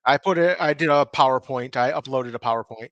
I did a PowerPoint. I uploaded a PowerPoint.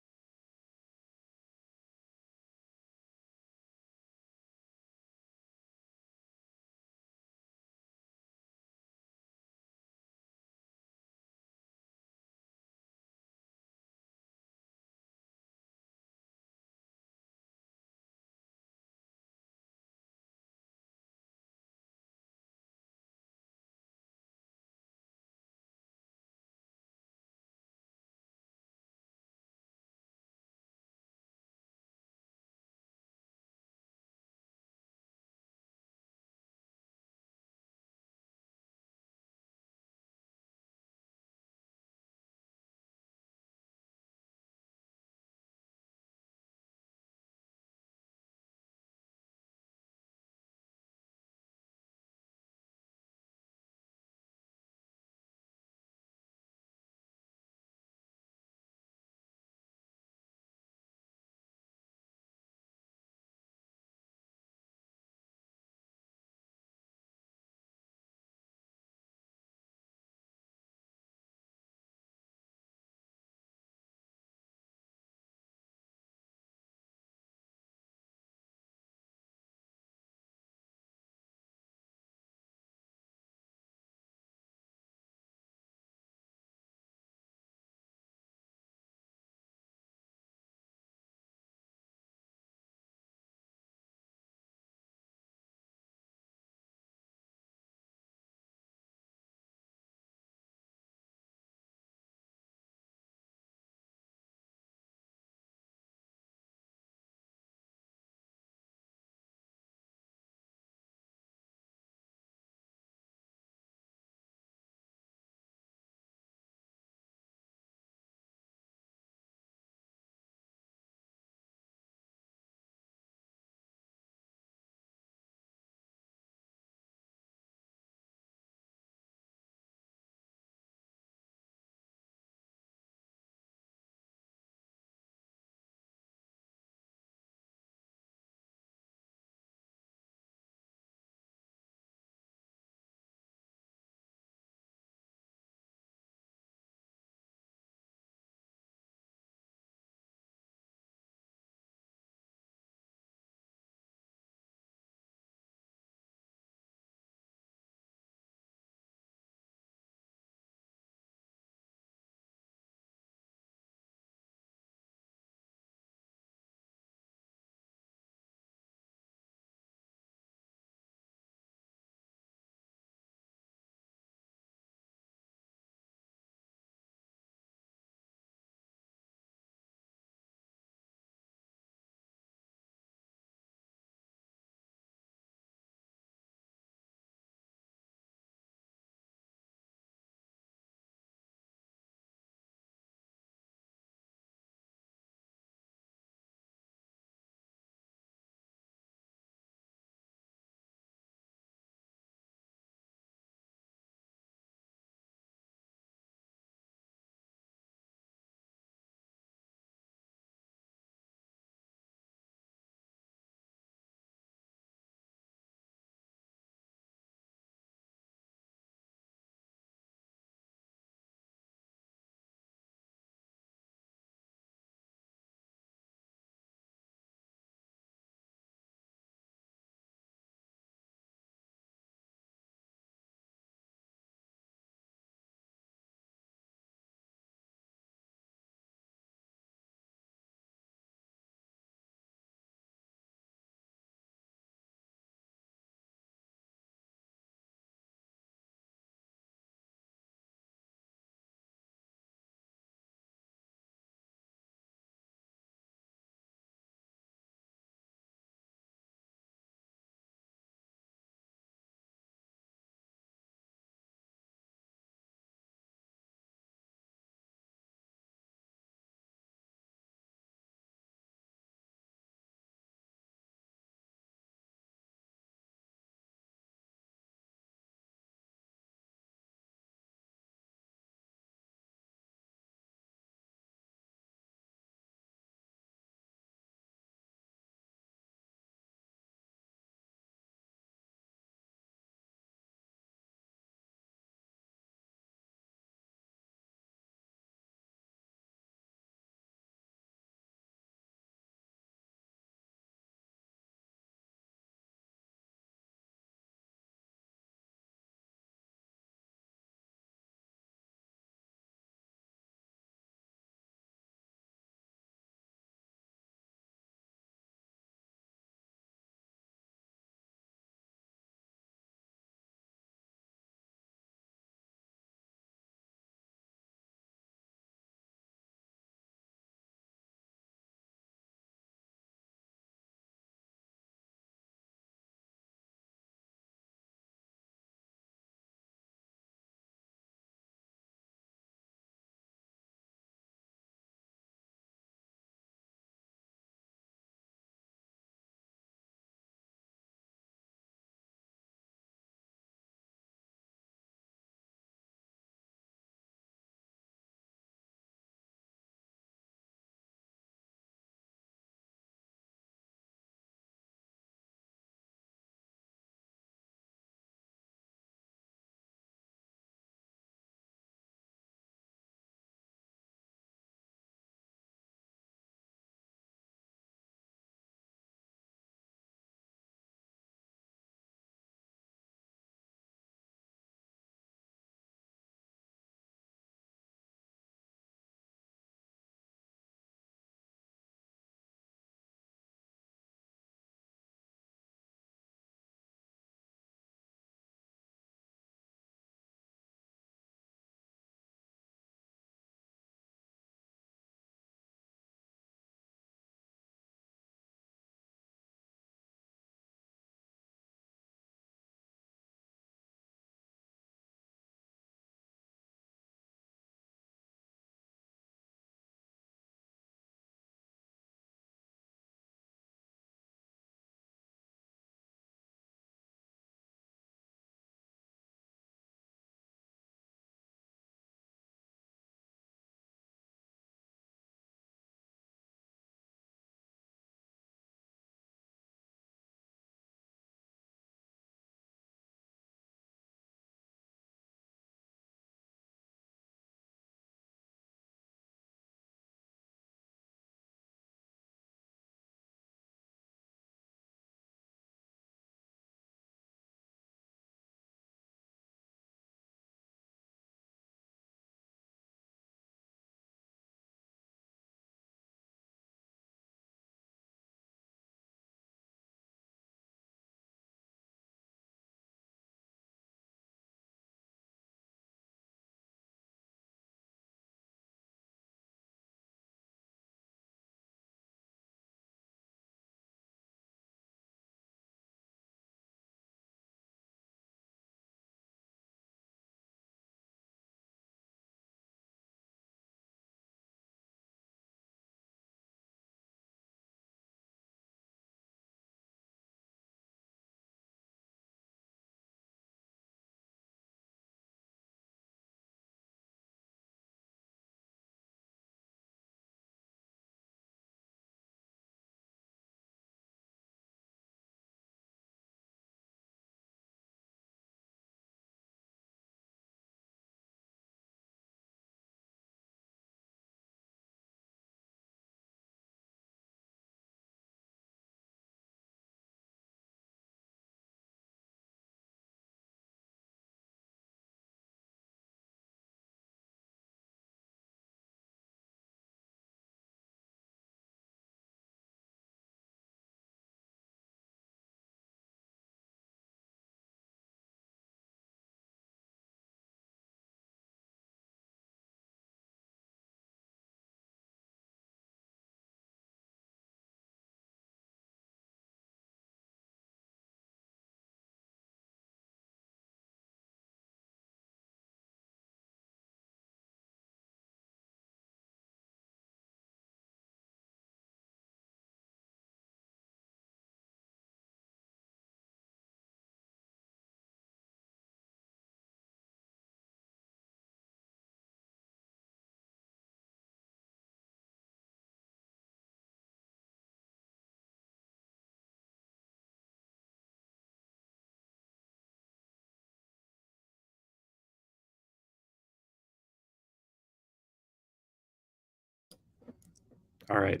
All right.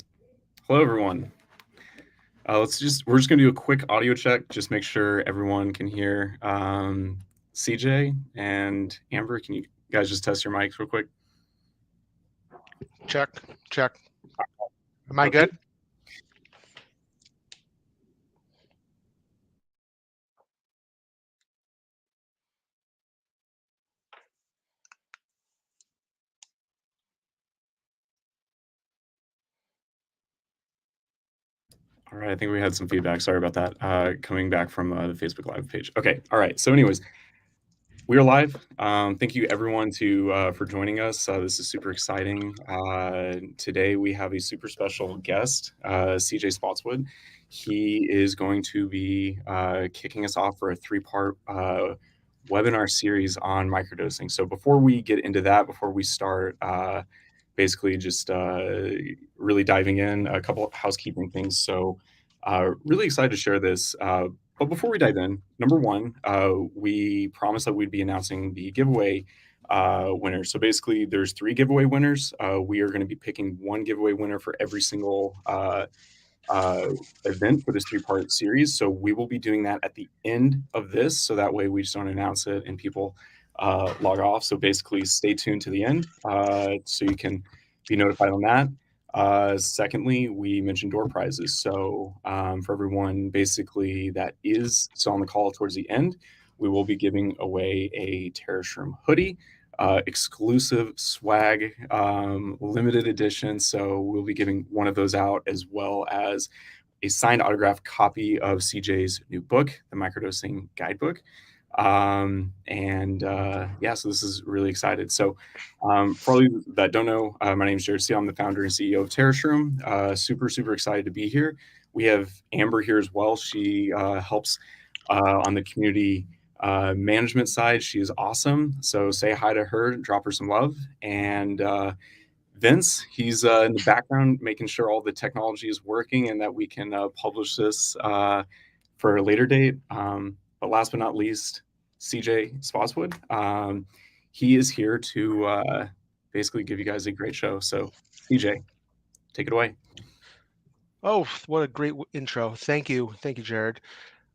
Hello, everyone. We're just gonna do a quick audio check, just make sure everyone can hear. CJ and Amber, can you guys just test your mics real quick? Check, check. Am I Okay. good? All right. I think we had some feedback. Sorry about that. Coming back from the Facebook Live page. Okay. All right. So, anyways, we are live. Thank you, everyone, for joining us. This is super exciting. Today, we have a super special guest, CJ Spotswood. He is going to be kicking us off for a three-part webinar series on microdosing. So before we get into that, before we start basically just really diving in, a couple of housekeeping things. So really excited to share this. But before we dive in, number one, we promised that we'd be announcing the giveaway winners. So basically, there's 3 giveaway winners. We are going to be picking 1 giveaway winner for every single event for this 3-part series. So we will be doing that at the end of this. So that way we just don't announce it and people log off. So basically, stay tuned to the end so you can be notified on that. Secondly, we mentioned door prizes. So for everyone basically that is still on the call towards the end, we will be giving away a Terrashroom hoodie, exclusive swag, limited edition. So we'll be giving one of those out, as well as a signed autographed copy of CJ's new book, the Microdosing Guidebook. Yeah, so this is really excited. So for all you that don't know, my name is Jared C. I'm the founder and CEO of Terrashroom. Super excited to be here. We have Amber here as well. She helps on the community management side. She is awesome. So say hi to her, drop her some love. And Vince, he's in the background making sure all the technology is working and that we can publish this for a later date. But last but not least, CJ Spotswood. He is here to basically give you guys a great show. So, CJ, take it away. Oh, what a great intro. Thank you, Jared.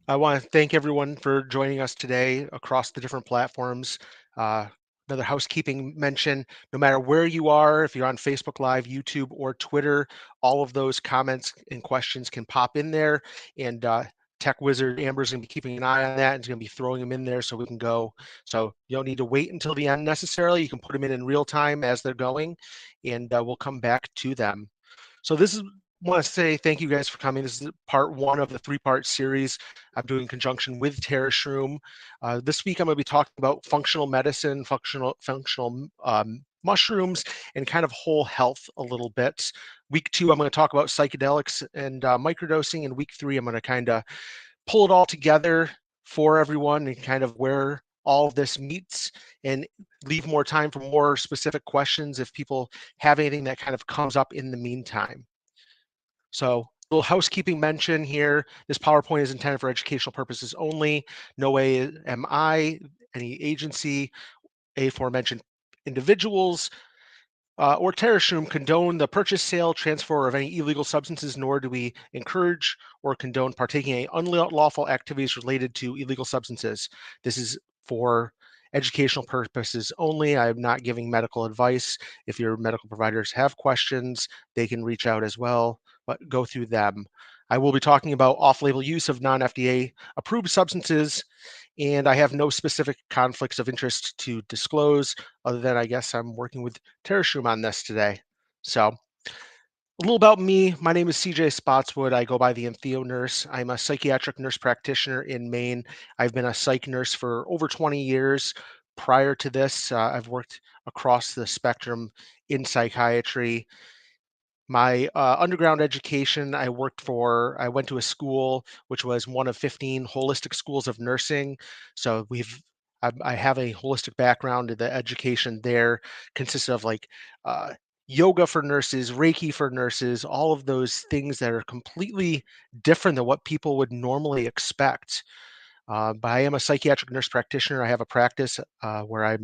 I want to thank everyone for joining us today across the different platforms. Another housekeeping mention, no matter where you are, if you're on Facebook Live, YouTube, or Twitter, all of those comments and questions can pop in there. And Tech Wizard Amber's going to be keeping an eye on that and is going to be throwing them in there so we can go. So you don't need to wait until the end necessarily. You can put them in real time as they're going, and we'll come back to them. So this is want to say thank you guys for coming. This is part 1 of the 3-part series I'm doing in conjunction with Terrashroom. This week I'm going to be talking about functional medicine, functional mushrooms, and kind of whole health a little bit. Week 2 I'm going to talk about psychedelics and microdosing, and week 3 I'm going to kind of pull it all together for everyone and kind of where all of this meets, and leave more time for more specific questions if people have anything that kind of comes up in the meantime. So, a little housekeeping mention here. This PowerPoint is intended for educational purposes only. No way am I, any agency, aforementioned individuals, or Terrashroom condone the purchase, sale, transfer of any illegal substances, nor do we encourage or condone partaking in unlawful activities related to illegal substances. This is for educational purposes only. I am not giving medical advice. If your medical providers have questions, they can reach out as well, but go through them. I will be talking about off-label use of non-FDA approved substances, and I have no specific conflicts of interest to disclose, other than I guess I'm working with Terrashroom on this today. So a little about me. My name is CJ Spotswood. I go by the Entheo nurse. I'm a psychiatric nurse practitioner in Maine. I've been a psych nurse for over 20 years. Prior to this, I've worked across the spectrum in psychiatry. My underground education, I went to a school which was one of 15 holistic schools of nursing. So I have a holistic background. The education there consists of like yoga for nurses, Reiki for nurses, all of those things that are completely different than what people would normally expect. But I am a psychiatric nurse practitioner. I have a practice where I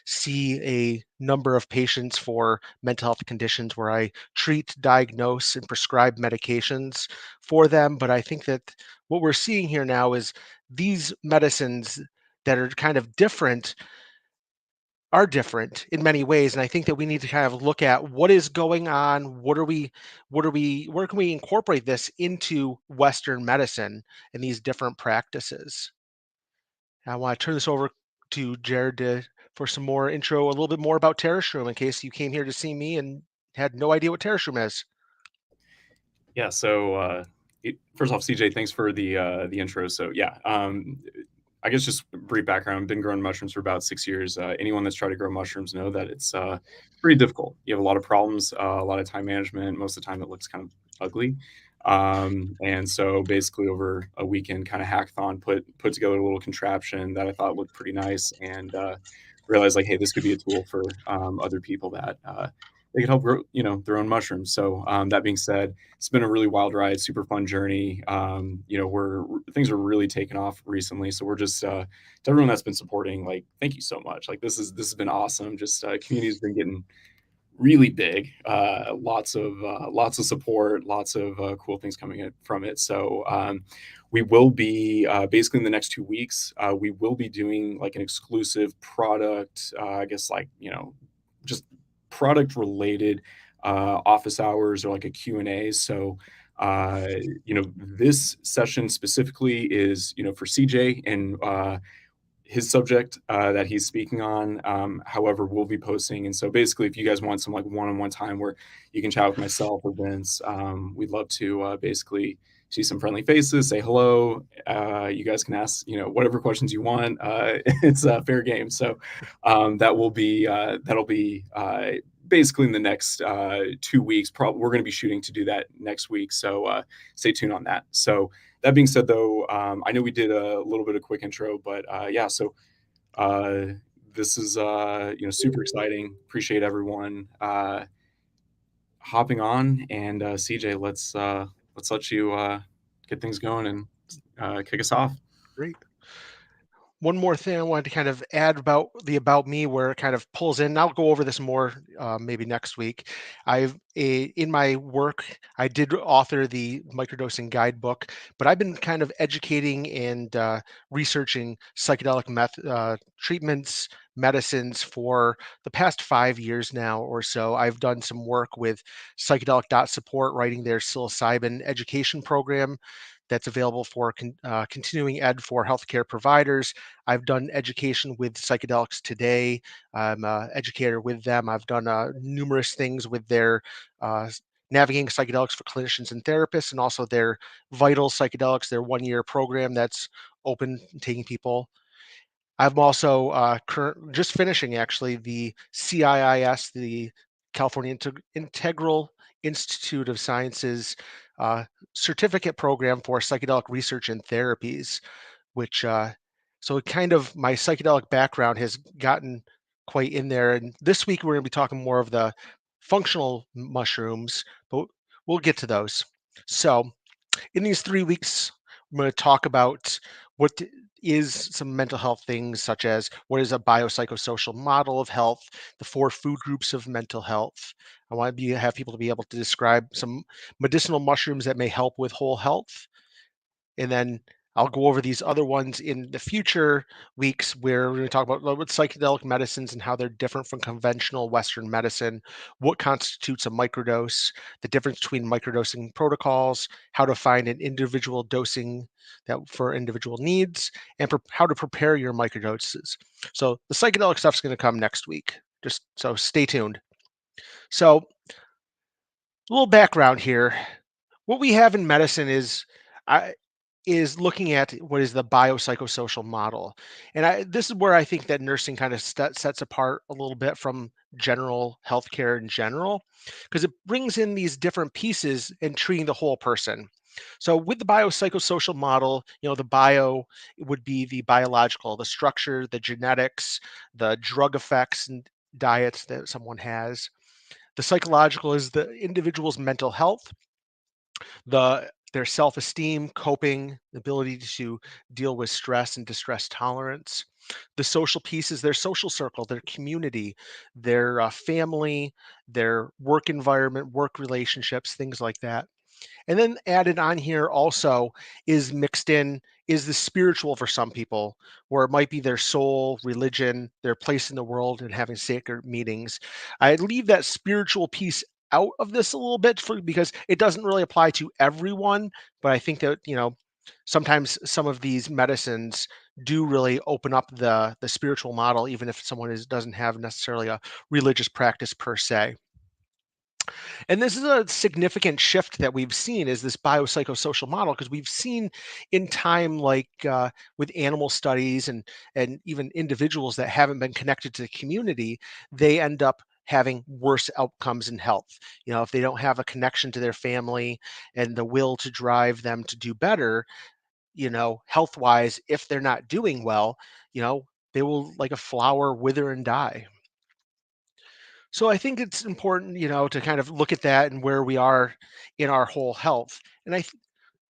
see a number of patients for mental health conditions where I treat, diagnose, and prescribe medications for them. But I think that what we're seeing here now is these medicines that are kind of different are different in many ways. And I think that we need to kind of look at what is going on, where can we incorporate this into Western medicine and these different practices. I want to turn this over to Jared for some more intro, a little bit more about Terrashroom in case you came here to see me and had no idea what Terrashroom is. Yeah. So first off, CJ, thanks for the intro. So yeah, I guess just brief background. I've been growing mushrooms for about 6 years. Anyone that's tried to grow mushrooms know that it's pretty difficult. You have a lot of problems, a lot of time management. Most of the time, it looks kind of ugly. And so basically, over a weekend, kind of hackathon, put together a little contraption that I thought looked pretty nice, and realized like, hey, this could be a tool for other people that they could help grow, their own mushrooms. So that being said, it's been a really wild ride, super fun journey. Things are really taking off recently. So we're just to everyone that's been supporting, like, thank you so much. Like this has been awesome. Just community's been getting really big. Lots of support, lots of cool things coming from it. So we will be basically in the next 2 weeks. We will be doing like an exclusive product. I guess like just product related office hours or like a Q&A. So this session specifically is for CJ and his subject that he's speaking on. However, we'll be posting. And so basically, if you guys want some like one-on-one time where you can chat with myself or Vince, we'd love to basically see some friendly faces, say hello. You guys can ask, whatever questions you want. It's a fair game. So that'll be basically in the next 2 weeks. Probably we're going to be shooting to do that next week. So stay tuned on that. So that being said, though, I know we did a little bit of quick intro, but yeah, so this is super exciting. Appreciate everyone hopping on, and CJ, let's let you get things going and kick us off. Great. One more thing I wanted to kind of add about me, where it kind of pulls in. And I'll go over this more maybe next week. In my work, I did author the microdosing guidebook, but I've been kind of educating and researching psychedelic treatments, medicines for the past 5 years now or so. I've done some work with Psychedelic-Support, writing their psilocybin education program that's available for continuing ed for healthcare providers. I've done education with Psychedelics Today. I'm an educator with them. I've done numerous things with their Navigating Psychedelics for Clinicians and Therapists, and also their Vital Psychedelics, their 1-year program that's open, taking people. I'm also just finishing actually the CIIS, the California Integral Institute of Sciences certificate program for psychedelic research and therapies, which so kind of my psychedelic background has gotten quite in there. And this week we're going to be talking more of the functional mushrooms, but we'll get to those. So in these 3 weeks, I'm going to talk about what is some mental health things, such as what is a biopsychosocial model of health, the 4 food groups of mental health. I want to have people to be able to describe some medicinal mushrooms that may help with whole health. And then I'll go over these other ones in the future weeks, where we're going to talk about what psychedelic medicines and how they're different from conventional Western medicine, what constitutes a microdose, the difference between microdosing protocols, how to find an individual dosing that for individual needs, and how to prepare your microdoses. So the psychedelic stuff is going to come next week. Just so stay tuned. So a little background here. What we have in medicine is looking at what is the biopsychosocial model. And this is where I think that nursing kind of sets apart a little bit from general healthcare in general, because it brings in these different pieces in treating the whole person. So with the biopsychosocial model, the bio would be the biological, the structure, the genetics, the drug effects and diets that someone has. The psychological is the individual's mental health. The their self-esteem, coping, the ability to deal with stress and distress tolerance. The social piece is their social circle, their community, their family, their work environment, work relationships, things like that. And then added on here also is mixed in is the spiritual for some people, or it might be their soul, religion, their place in the world, and having sacred meetings. I leave that spiritual piece out of this a little bit because it doesn't really apply to everyone. But I think that, sometimes some of these medicines do really open up the spiritual model, even if someone doesn't have necessarily a religious practice per se. And this is a significant shift that we've seen is this biopsychosocial model, because we've seen in time, like with animal studies and even individuals that haven't been connected to the community, they end up having worse outcomes in health. If they don't have a connection to their family and the will to drive them to do better, health wise, if they're not doing well, they will, like a flower, wither and die. So I think it's important, to kind of look at that and where we are in our whole health. And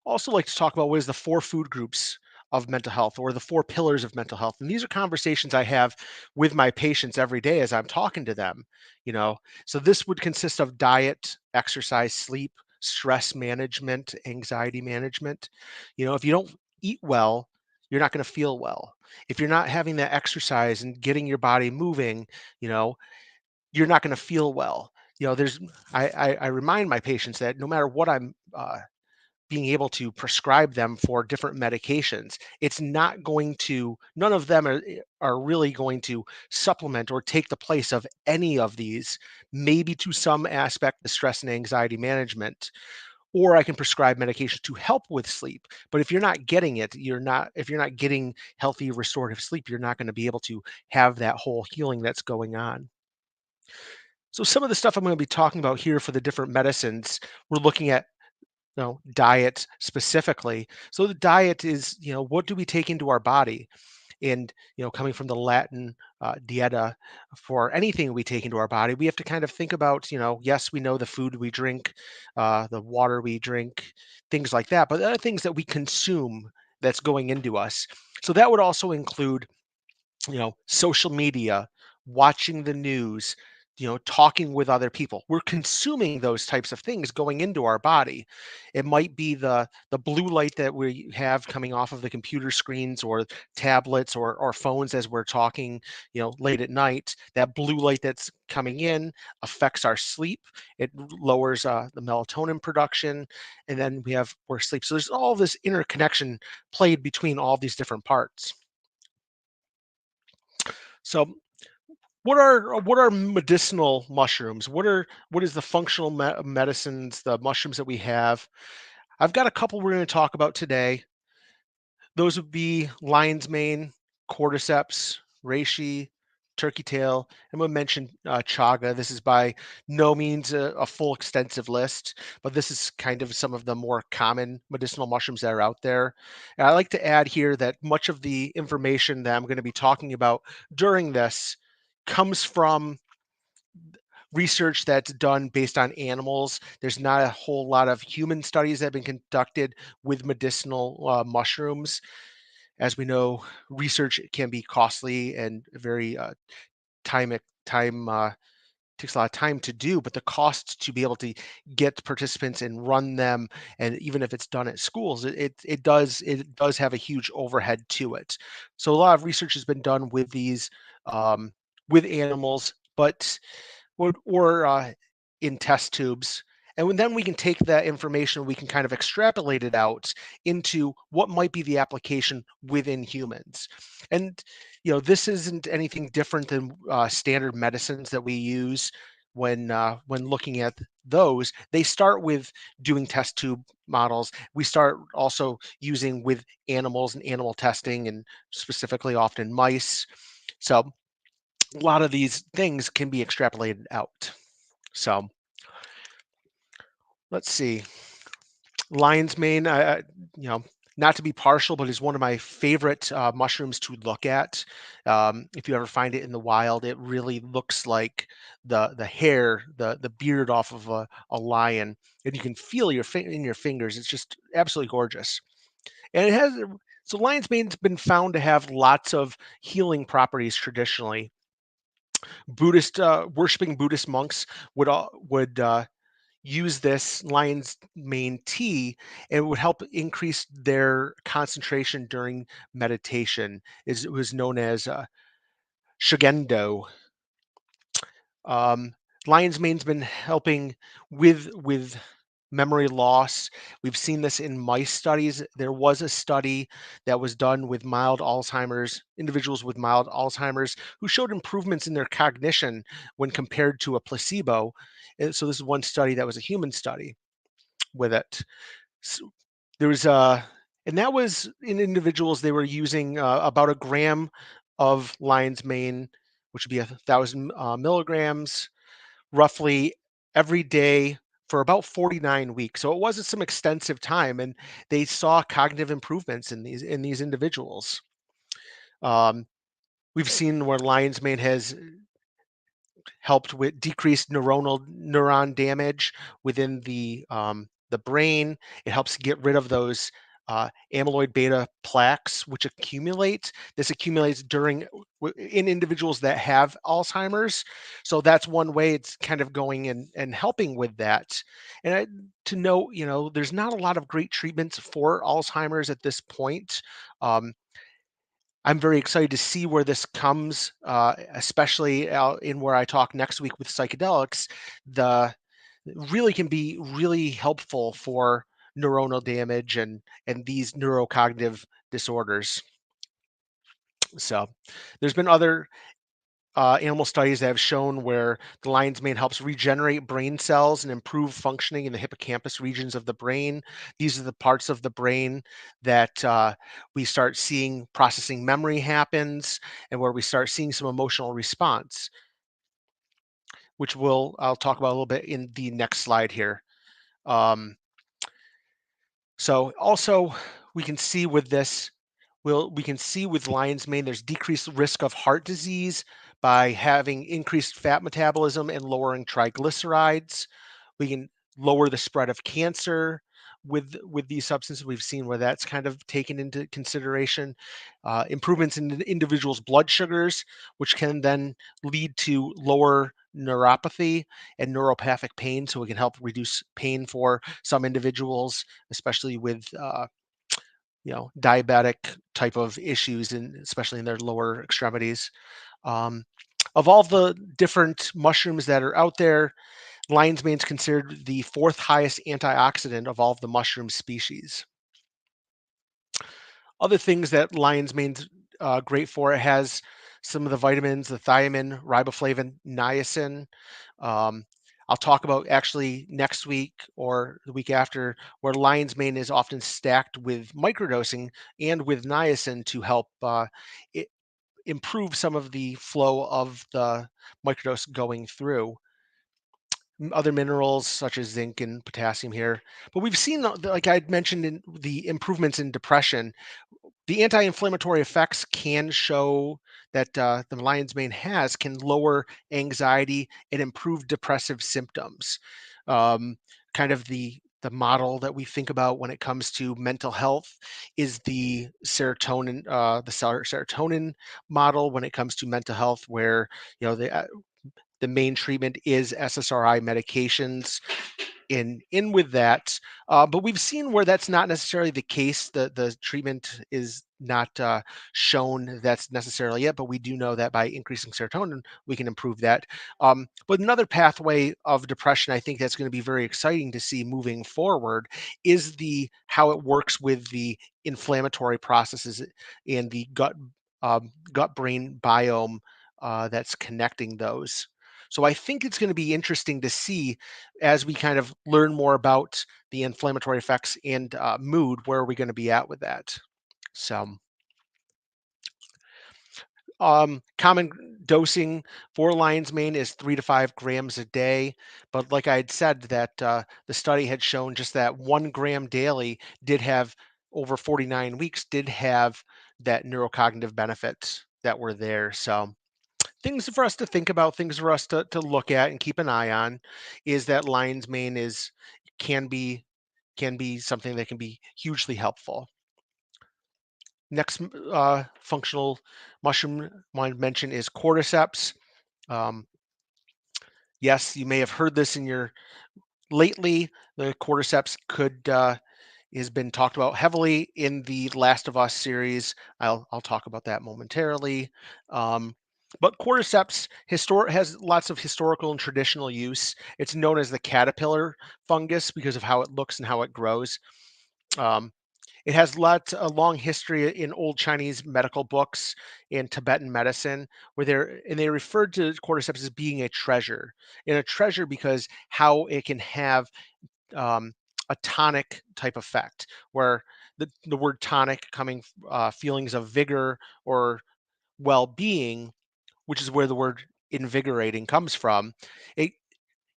also like to talk about what is the four food groups of mental health, or the four pillars of mental health. And these are conversations I have with my patients every day as I'm talking to them, you know. So this would consist of diet, exercise, sleep, stress management, anxiety management. If you don't eat well, you're not going to feel well. If you're not having that exercise and getting your body moving, you know, you're not going to feel well. There's I remind my patients that no matter what I'm being able to prescribe them for different medications, it's not going to. None of them are really going to supplement or take the place of any of these. Maybe to some aspect, the stress and anxiety management, or I can prescribe medication to help with sleep. But if you're not getting it, if you're not getting healthy restorative sleep, you're not going to be able to have that whole healing that's going on. So some of the stuff I'm going to be talking about here for the different medicines, we're looking at, diet specifically. So the diet is, what do we take into our body? And, coming from the Latin dieta, for anything we take into our body, we have to kind of think about, yes, we know the food we drink, the water we drink, things like that, but there are things that we consume that's going into us. So that would also include, social media, watching the news, talking with other people. We're consuming those types of things going into our body. It might be the blue light that we have coming off of the computer screens or tablets or phones as we're talking, late at night. That blue light that's coming in affects our sleep. It lowers the melatonin production, and then we have worse sleep. So there's all this interconnection played between all these different parts. So what are medicinal mushrooms? What is the functional medicines, the mushrooms that we have? I've got a couple we're going to talk about today. Those would be lion's mane, cordyceps, reishi, turkey tail, and we'll mention chaga. This is by no means a full extensive list, but this is kind of some of the more common medicinal mushrooms that are out there. And I like to add here that much of the information that I'm going to be talking about during this comes from research that's done based on animals. There's not a whole lot of human studies that have been conducted with medicinal mushrooms. As we know, research can be costly and very time takes a lot of time to do, but the cost to be able to get participants and run them, and even if it's done at schools, it does have a huge overhead to it. So a lot of research has been done with these with animals, but or in test tubes. And then we can take that information, we can kind of extrapolate it out into what might be the application within humans. And, this isn't anything different than standard medicines that we use when looking at those. They start with doing test tube models. We start also using with animals and animal testing, and specifically often mice. So a lot of these things can be extrapolated out. So let's see. Lion's mane, not to be partial, but is one of my favorite mushrooms to look at. If you ever find it in the wild, it really looks like the hair, the beard off of a lion, and you can feel in your fingers. It's just absolutely gorgeous. And it has so lion's mane's been found to have lots of healing properties traditionally. Buddhist worshiping Buddhist monks would use this lion's mane tea, and it would help increase their concentration during meditation. It was known as shugendo. Um, lion's mane's been helping with memory loss. We've seen this in mice studies. There was a study that was done with mild Alzheimer's, individuals with mild Alzheimer's, who showed improvements in their cognition when compared to a placebo. And so this is one study that was a human study with it. So there was and that was in individuals. They were using about a gram of lion's mane, which would be 1,000 milligrams, roughly every day for about 49 weeks. So it wasn't some extensive time, and they saw cognitive improvements in these individuals. Um, we've seen where lion's mane has helped with decreased neuron damage within the brain. It helps get rid of those amyloid beta plaques, which accumulate. This accumulates in individuals that have Alzheimer's. So that's one way it's kind of going and helping with that. And to note, there's not a lot of great treatments for Alzheimer's at this point. Um, I'm very excited to see where this comes, especially in where I talk next week with psychedelics. The really can be really helpful for neuronal damage and these neurocognitive disorders. So, there's been other animal studies that have shown where the lion's mane helps regenerate brain cells and improve functioning in the hippocampus regions of the brain. These are the parts of the brain that we start seeing processing memory happens, and where we start seeing some emotional response, which I'll talk about a little bit in the next slide here. Um, so also we can see with this we can see with lion's mane, there's decreased risk of heart disease by having increased fat metabolism and lowering triglycerides. We can lower the spread of cancer with these substances. We've seen where that's kind of taken into consideration. Improvements in the individual's blood sugars, which can then lead to lower neuropathy and neuropathic pain. So it can help reduce pain for some individuals, especially with diabetic type of issues, and especially in their lower extremities. Um, of all the different mushrooms that are out there, lion's mane is considered the fourth highest antioxidant of all of the mushroom species. Other things that lion's mane's great for, it has some of the vitamins, the thiamine, riboflavin, niacin. Um, I'll talk about actually next week or the week after, where lion's mane is often stacked with microdosing and with niacin to help improve some of the flow of the microdose going through. Other minerals such as zinc and potassium here. But we've seen, like I mentioned, in the improvements in depression. The anti-inflammatory effects can show that the lion's mane can lower anxiety and improve depressive symptoms. Um, Kind of the model that we think about when it comes to mental health is the serotonin, serotonin model when it comes to mental health, where the main treatment is SSRI medications in with that. But we've seen where that's not necessarily the case. The treatment is not shown that's necessarily it, but we do know that by increasing serotonin, we can improve that. But another pathway of depression, I think that's going to be very exciting to see moving forward, is the how it works with the inflammatory processes and the gut brain biome that's connecting those. So I think it's going to be interesting to see as we kind of learn more about the inflammatory effects and mood, where are we going to be at with that? So, common dosing for lion's mane is 3 to 5 grams a day. But like I had said, that the study had shown just that 1 gram daily did have over 49 weeks did have that neurocognitive benefits that were there. So things for us to think about, things for us to look at and keep an eye on is that lion's mane can be something that can be hugely helpful. Next functional mushroom I want to mention is cordyceps. Um, yes, you may have heard this in your lately. The cordyceps has been talked about heavily in the Last of Us series. I'll talk about that momentarily. Um, but cordyceps has lots of historical and traditional use. It's known as the caterpillar fungus because of how it looks and how it grows. Um, it has a long history in old Chinese medical books and Tibetan medicine, where they referred to cordyceps as being a treasure, and a treasure because how it can have um, a tonic type effect, where the word tonic coming feelings of vigor or well-being, which is where the word invigorating comes from. It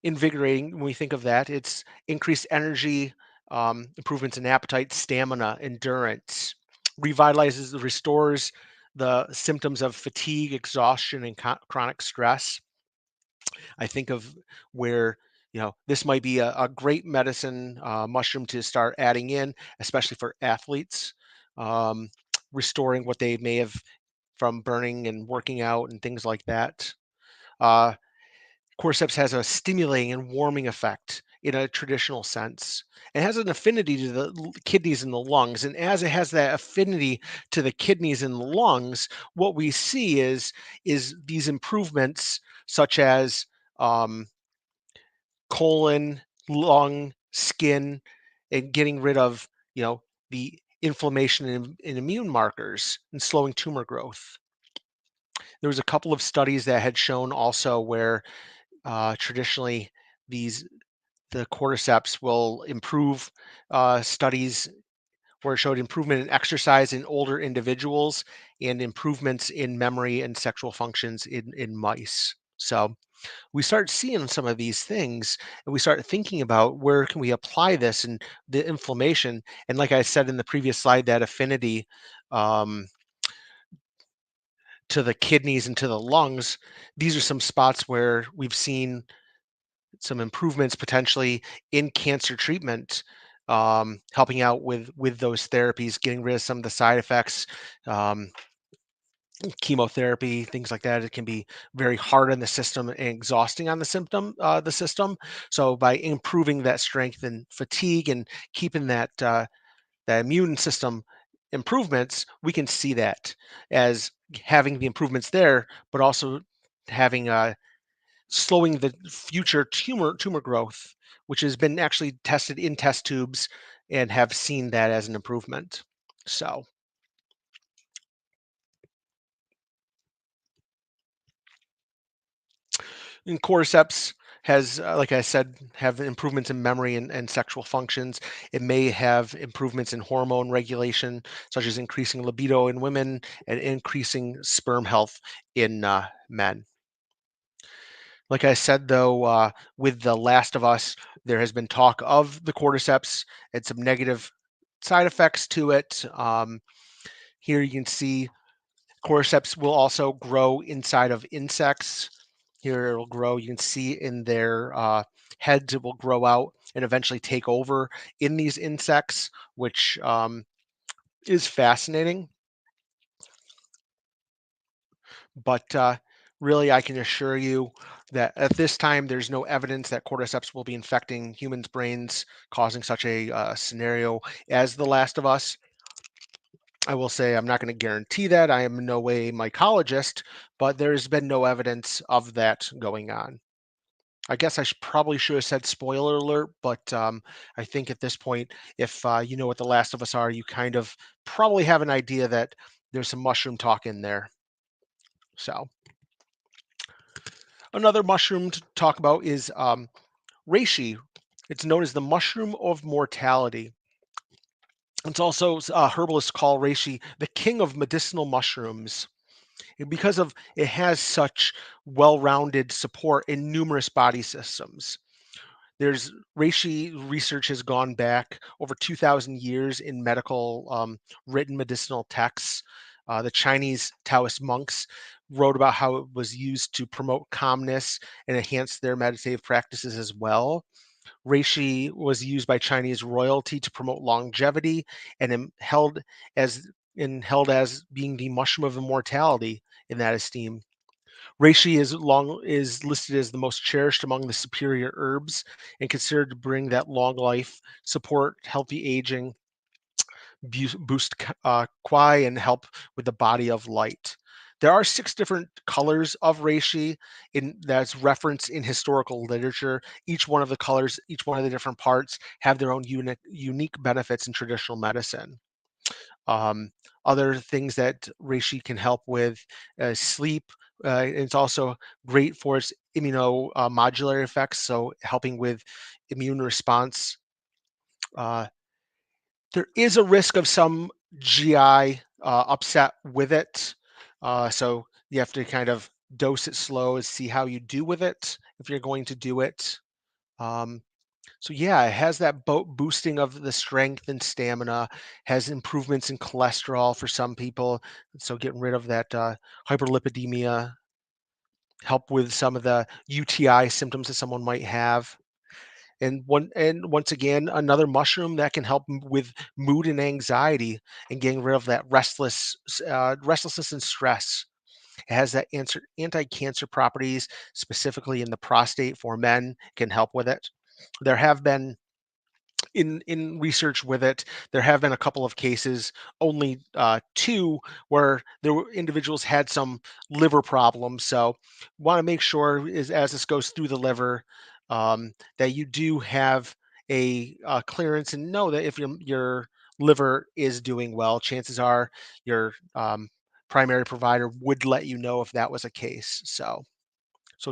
invigorating, when we think of that, it's increased energy, improvements in appetite, stamina, endurance, restores the symptoms of fatigue, exhaustion, and chronic stress. I think of where this might be a great medicine mushroom to start adding in, especially for athletes, um, restoring what they may have from burning and working out and things like that. Uh, Cordyceps has a stimulating and warming effect in a traditional sense. It has an affinity to the kidneys and the lungs. And as it has that affinity to the kidneys and the lungs, what we see is these improvements such as um, colon, lung, skin, and getting rid of, the inflammation in immune markers and slowing tumor growth. There was a couple of studies that had shown also where traditionally these the cordyceps will improve studies where it showed improvement in exercise in older individuals and improvements in memory and sexual functions in mice. So we start seeing some of these things and we start thinking about where can we apply this and the inflammation. And like I said in the previous slide, that affinity um, to the kidneys and to the lungs, these are some spots where we've seen some improvements potentially in cancer treatment, helping out with those therapies, getting rid of some of the side effects, um, chemotherapy, things like that. It can be very hard on the system and exhausting on the system. So by improving that strength and fatigue and keeping that immune system improvements, we can see that as having the improvements there, but also having slowing the future tumor growth, which has been actually tested in test tubes and have seen that as an improvement. So, and cordyceps has, like I said, have improvements in memory and sexual functions. It may have improvements in hormone regulation, such as increasing libido in women and increasing sperm health in men. Like I said, though, with The Last of Us, there has been talk of the cordyceps and some negative side effects to it. Here you can see cordyceps will also grow inside of insects. Here it'll grow. You can see in their heads, it will grow out and eventually take over in these insects, which is fascinating. But really, I can assure you that at this time, there's no evidence that cordyceps will be infecting humans' brains, causing such a scenario as The Last of Us. I will say I'm not going to guarantee that. I am in no way a mycologist, but there's been no evidence of that going on. I guess I probably should have said spoiler alert, but I think at this point, if you know what The Last of Us are, you kind of probably have an idea that there's some mushroom talk in there. So another mushroom to talk about is reishi. It's known as the mushroom of mortality. It's also herbalists call reishi the king of medicinal mushrooms. And because of it has such well-rounded support in numerous body systems. reishi research has gone back over 2,000 years in medical written medicinal texts. The Chinese Taoist monks wrote about how it was used to promote calmness and enhance their meditative practices as well. Reishi was used by Chinese royalty to promote longevity and as held as being the mushroom of immortality in that esteem. Reishi is listed as the most cherished among the superior herbs and considered to bring that long life, support healthy aging, boost Kwai, and help with the body of light. There are 6 different colors of reishi that's referenced in historical literature. Each one of the colors, each one of the different parts have their own unique benefits in traditional medicine. Um, Other things that reishi can help with sleep. It's also great for its immunomodulatory effects, so helping with immune response. Uh, there is a risk of some GI upset with it. So you have to kind of dose it slow and see how you do with it if you're going to do it. Um, so yeah, it has that boosting of the strength and stamina, has improvements in cholesterol for some people. So getting rid of that hyperlipidemia, help with some of the UTI symptoms that someone might have. And once again, another mushroom that can help with mood and anxiety and getting rid of that restlessness and stress. It has that anti-cancer properties, specifically in the prostate for men, can help with it. There have been in research with it, there have been a couple of cases, only 2, where there were individuals had some liver problems. So, want to make sure is as this goes through the liver, that you do have a clearance and know that if your liver is doing well, chances are your primary provider would let you know if that was a case. So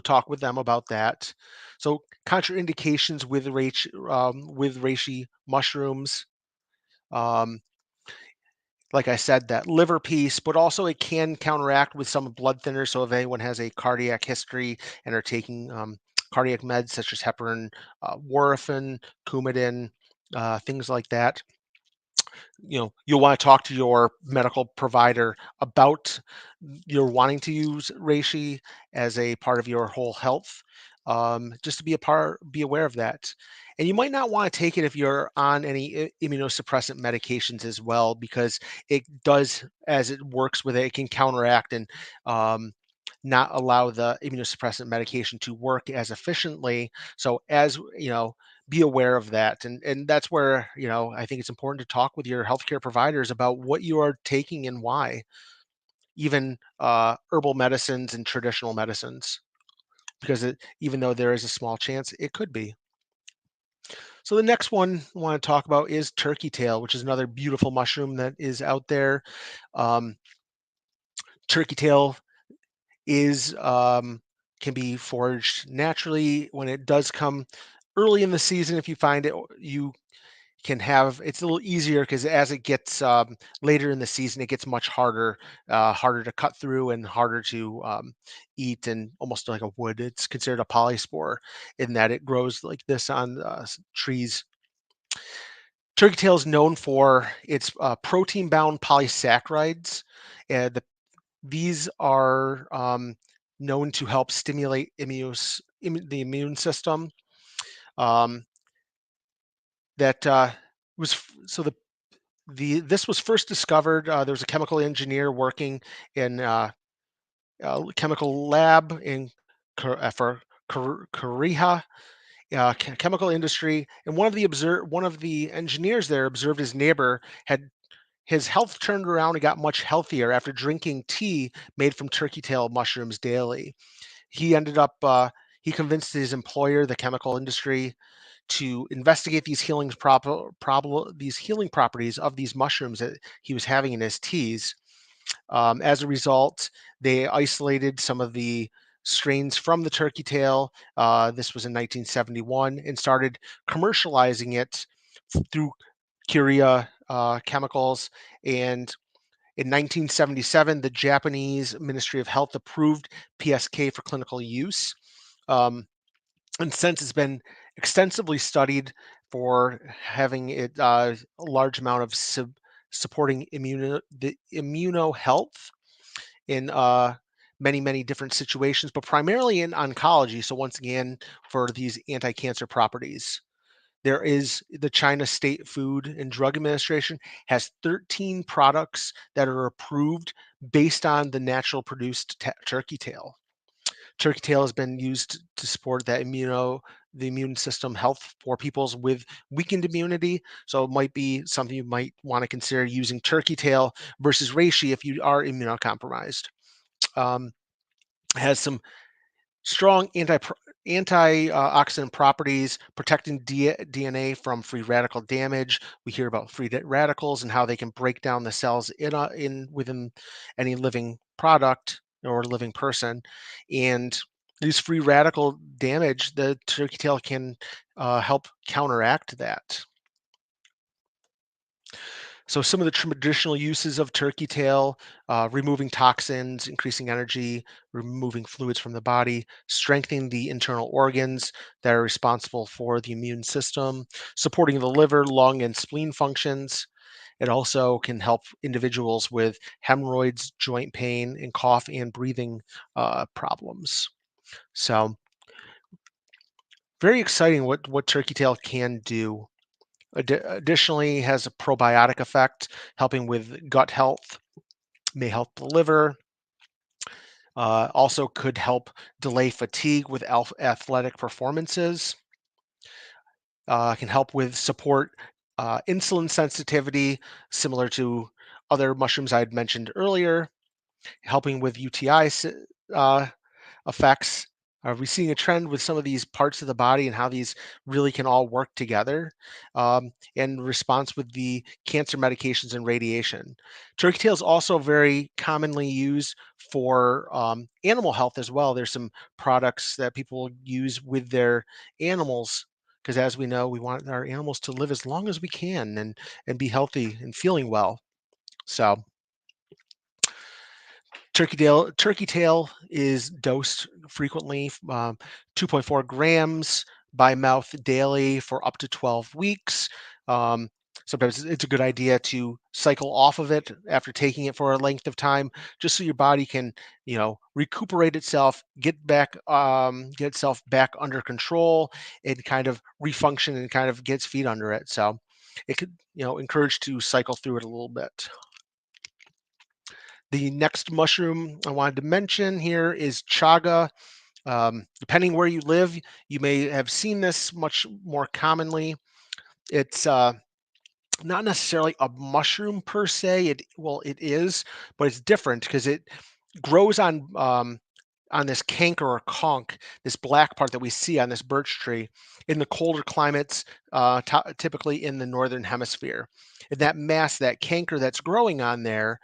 talk with them about that. So contraindications with reishi mushrooms. Um, like I said, that liver piece, but also it can counteract with some blood thinners. So if anyone has a cardiac history and are taking cardiac meds such as heparin, warfarin, Coumadin, things like that, you'll want to talk to your medical provider about you're wanting to use reishi as a part of your whole health, just to be aware of that. And you might not want to take it if you're on any immunosuppressant medications as well, because it does, as it works with it, it can counteract and um, not allow the immunosuppressant medication to work as efficiently. So as be aware of that, and that's where I think it's important to talk with your healthcare providers about what you are taking and why, even herbal medicines and traditional medicines, because even though there is a small chance it could be. So the next one I want to talk about is turkey tail, which is another beautiful mushroom that is out there. um, Turkey tail is can be foraged naturally when it does come early in the season. If you find it, you can have it's a little easier, because as it gets later in the season, it gets much harder to cut through and harder to eat, and almost like a wood. It's considered a polyspore in that it grows like this on trees. Turkey tail is known for its protein-bound polysaccharides. These are known to help stimulate the immune system. Um, that was so the this was first discovered. There was a chemical engineer working in a chemical lab in for Korea, chemical industry, and one of the engineers there observed his neighbor had his health turned around and got much healthier after drinking tea made from turkey tail mushrooms daily. He ended up he convinced his employer, the chemical industry, to investigate these healing properties of these mushrooms that he was having in his teas. As a result, they isolated some of the strains from the turkey tail. This was in 1971, and started commercializing it through Curia chemicals. And in 1977, the Japanese Ministry of Health approved PSK for clinical use. Um, and since it's been extensively studied for having it a large amount of supporting the immuno health in many different situations, but primarily in oncology. So once again, for these anti-cancer properties. There is the China State Food and Drug Administration has 13 products that are approved based on the natural produced turkey tail. Turkey tail has been used to support the immune system health for peoples with weakened immunity. So it might be something you might want to consider using turkey tail versus reishi if you are immunocompromised. Um, has some strong antioxidant properties, protecting DNA from free radical damage. We hear about free radicals and how they can break down the cells within any living product or living person. And these free radical damage, the turkey tail can help counteract that. So some of the traditional uses of turkey tail, removing toxins, increasing energy, removing fluids from the body, strengthening the internal organs that are responsible for the immune system, supporting the liver, lung, and spleen functions. It also can help individuals with hemorrhoids, joint pain, and cough and breathing problems. So very exciting what turkey tail can do. Additionally, has a probiotic effect, helping with gut health, may help the liver. Also could help delay fatigue with athletic performances. Can help with support insulin sensitivity, similar to other mushrooms I had mentioned earlier, helping with UTI uh, effects. Are we seeing a trend with some of these parts of the body and how these really can all work together in response with the cancer medications and radiation? Turkey tail is also very commonly used for animal health as well. There's some products that people use with their animals because, as we know, we want our animals to live as long as we can and be healthy and feeling well. So turkey tail is dosed frequently, 2.4 grams by mouth daily for up to 12 weeks. Um, Sometimes it's a good idea to cycle off of it after taking it for a length of time, just so your body can, recuperate itself, get itself back under control, and kind of refunction and kind of get its feet under it. So it could, encourage to cycle through it a little bit. The next mushroom I wanted to mention here is chaga. Depending where you live, you may have seen this much more commonly. It's not necessarily a mushroom per se. It is, but it's different because it grows on this canker or conch, this black part that we see on this birch tree in the colder climates, typically in the northern hemisphere. And that mass, that canker that's growing on there,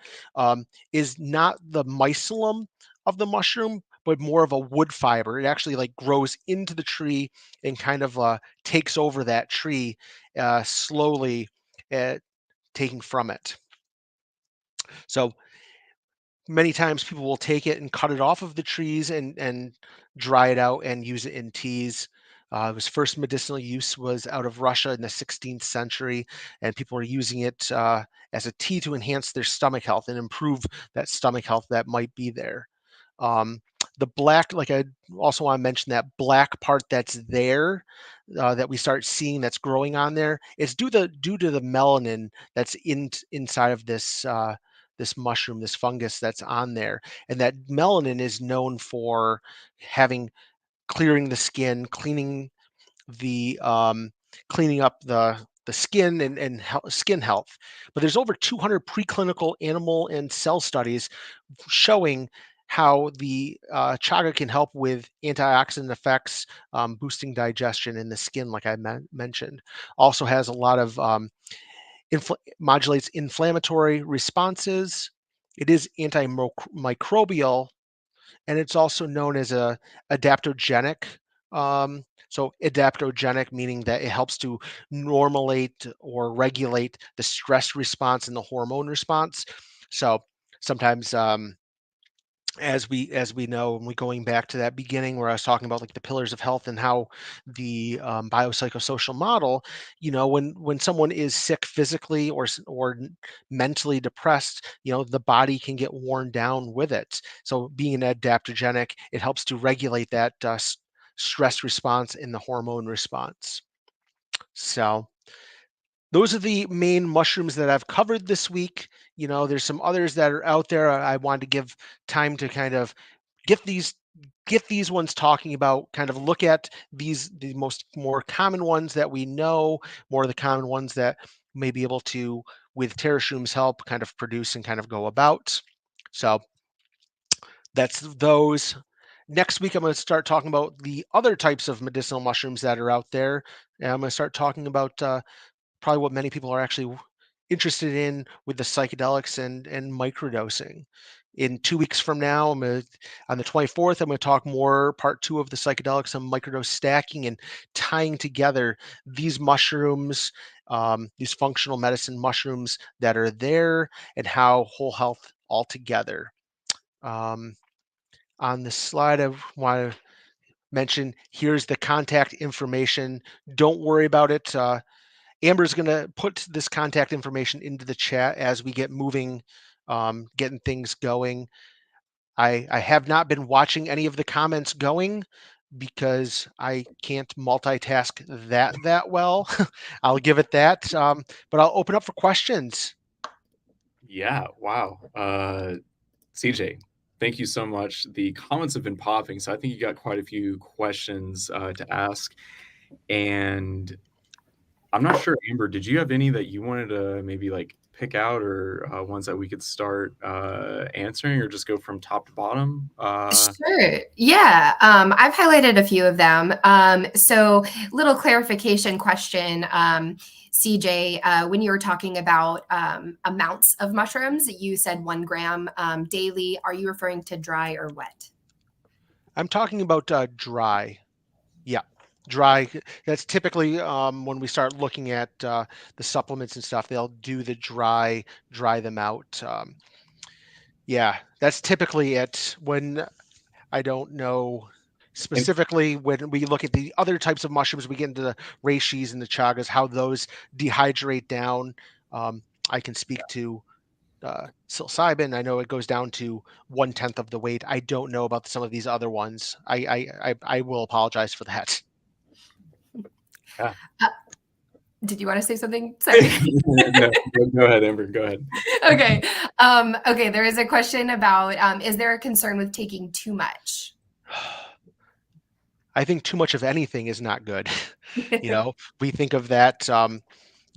is not the mycelium of the mushroom, but more of a wood fiber. It actually like grows into the tree and kind of takes over that tree slowly, uh, taking from it. So many times people will take it and cut it off of the trees and dry it out and use it in teas. It was first medicinal use was out of Russia in the 16th century, and people are using it as a tea to enhance their stomach health and improve that stomach health that might be there. Um, the black, like I also want to mention, that black part that's there that we start seeing that's growing on there is due to the melanin that's inside of this mushroom, this fungus that's on there. And that melanin is known for having clearing the skin, the cleaning up the skin and skin health. But there's over 200 preclinical animal and cell studies showing how the chaga can help with antioxidant effects, boosting digestion in the skin, like I mentioned. Also has a lot of modulates inflammatory responses. It is antimicrobial, and it's also known as a adaptogenic. So adaptogenic meaning that it helps to normalize or regulate the stress response and the hormone response. So sometimes as we know, and we going back to that beginning where I was talking about like the pillars of health and how the biopsychosocial model, when someone is sick physically or mentally depressed, the body can get worn down with it. So being an adaptogenic, it helps to regulate that stress response and the hormone response. So those are the main mushrooms that I've covered this week. There's some others that are out there. I wanted to give time to kind of get these ones talking about, kind of look at the more common ones that we know, more of the common ones that may be able to, with Terrashroom's help, kind of produce and kind of go about. So that's those. Next week, I'm going to start talking about the other types of medicinal mushrooms that are out there. And I'm going to start talking about probably what many people are actually interested in with the psychedelics and microdosing. In 2 weeks from now, on the 24th, I'm going to talk more part 2 of the psychedelics and microdose stacking and tying together these mushrooms, these functional medicine mushrooms that are there, and how whole health altogether. On the slide, I want to mention, here's the contact information. Don't worry about it. Amber's going to put this contact information into the chat as we get moving, getting things going. I have not been watching any of the comments going because I can't multitask that well. I'll give it that. But I'll open up for questions. Yeah, wow. CJ, thank you so much. The comments have been popping, so I think you got quite a few questions to ask. And I'm not sure, Amber, did you have any that you wanted to maybe like pick out, or ones that we could start answering, or just go from top to bottom? Sure. Yeah. I've highlighted a few of them. So little clarification question, CJ, when you were talking about amounts of mushrooms, you said 1 gram daily. Are you referring to dry or wet? I'm talking about dry. Yeah, dry. That's typically when we start looking at the supplements and stuff, they'll do the dry them out. Yeah, that's typically it. When I don't know specifically, when we look at the other types of mushrooms, we get into the reishis and the chagas, how those dehydrate down. I can speak to psilocybin. I know it goes down to 1/10 of the weight. I don't know about some of these other ones. I will apologize for that. Yeah. Did you want to say something? Sorry. No, go ahead, Amber. Go ahead. Okay. Okay. There is a question about, is there a concern with taking too much? I think too much of anything is not good. We think of that.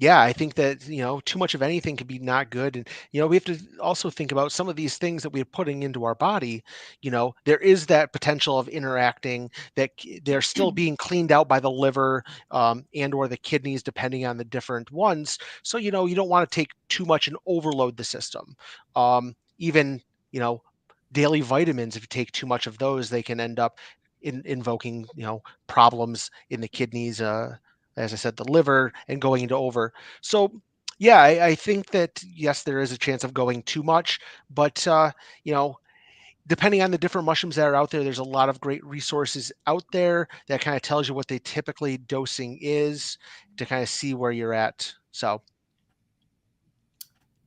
Yeah, I think that, too much of anything could be not good. And, we have to also think about some of these things that we're putting into our body. There is that potential of interacting, that they're still being cleaned out by the liver and or the kidneys, depending on the different ones. So, you don't want to take too much and overload the system. Even, daily vitamins, if you take too much of those, they can end up invoking, problems in the kidneys, as I said, the liver, and going into over. So, yeah, I think that, yes, there is a chance of going too much, but, depending on the different mushrooms that are out there, there's a lot of great resources out there that kind of tells you what they typically dosing is to kind of see where you're at. So.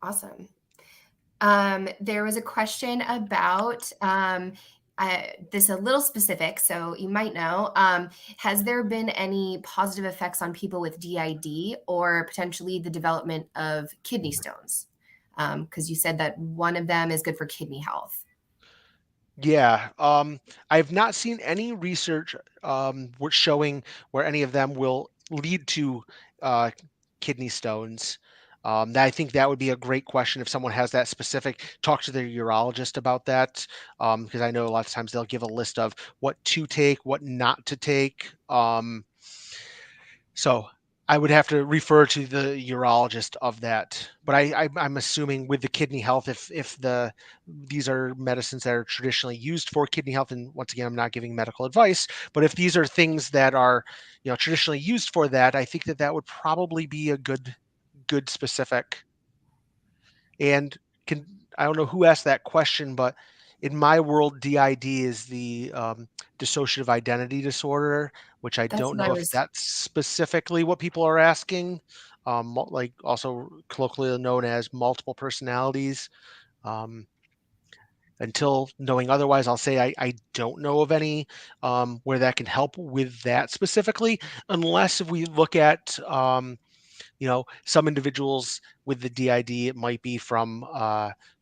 Awesome. There was a question about this a little specific, so you might know. Has there been any positive effects on people with DID or potentially the development of kidney stones? Because you said that one of them is good for kidney health. Yeah, I've not seen any research showing where any of them will lead to uh, kidney stones. I think that would be a great question if someone has that specific. Talk to their urologist about that, because I know a lot of times they'll give a list of what to take, what not to take. So I would have to refer to the urologist of that. But I'm assuming with the kidney health, if these are medicines that are traditionally used for kidney health, and once again, I'm not giving medical advice, but if these are things that are, traditionally used for that, I think that would probably be a good specific. And I don't know who asked that question, but in my world, DID is the dissociative identity disorder, which I That's don't what I know if was. that's specifically what people are asking. Like also colloquially known as multiple personalities. Um, until knowing otherwise, I'll say I don't know of any where that can help with that specifically, unless if we look at some individuals with the DID, it might be from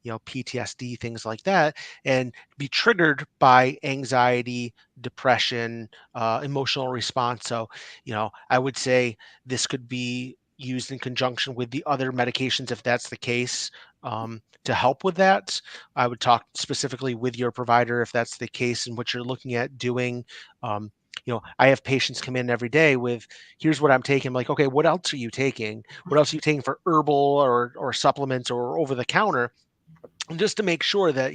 PTSD, things like that, and be triggered by anxiety, depression, emotional response. So I would say this could be used in conjunction with the other medications if that's the case, to help with that. I would talk specifically with your provider if that's the case and what you're looking at doing. um, I have patients come in every day with, here's what I'm taking. I'm like, okay, what else are you taking? What else are you taking for herbal or supplements or over the counter? And just to make sure that,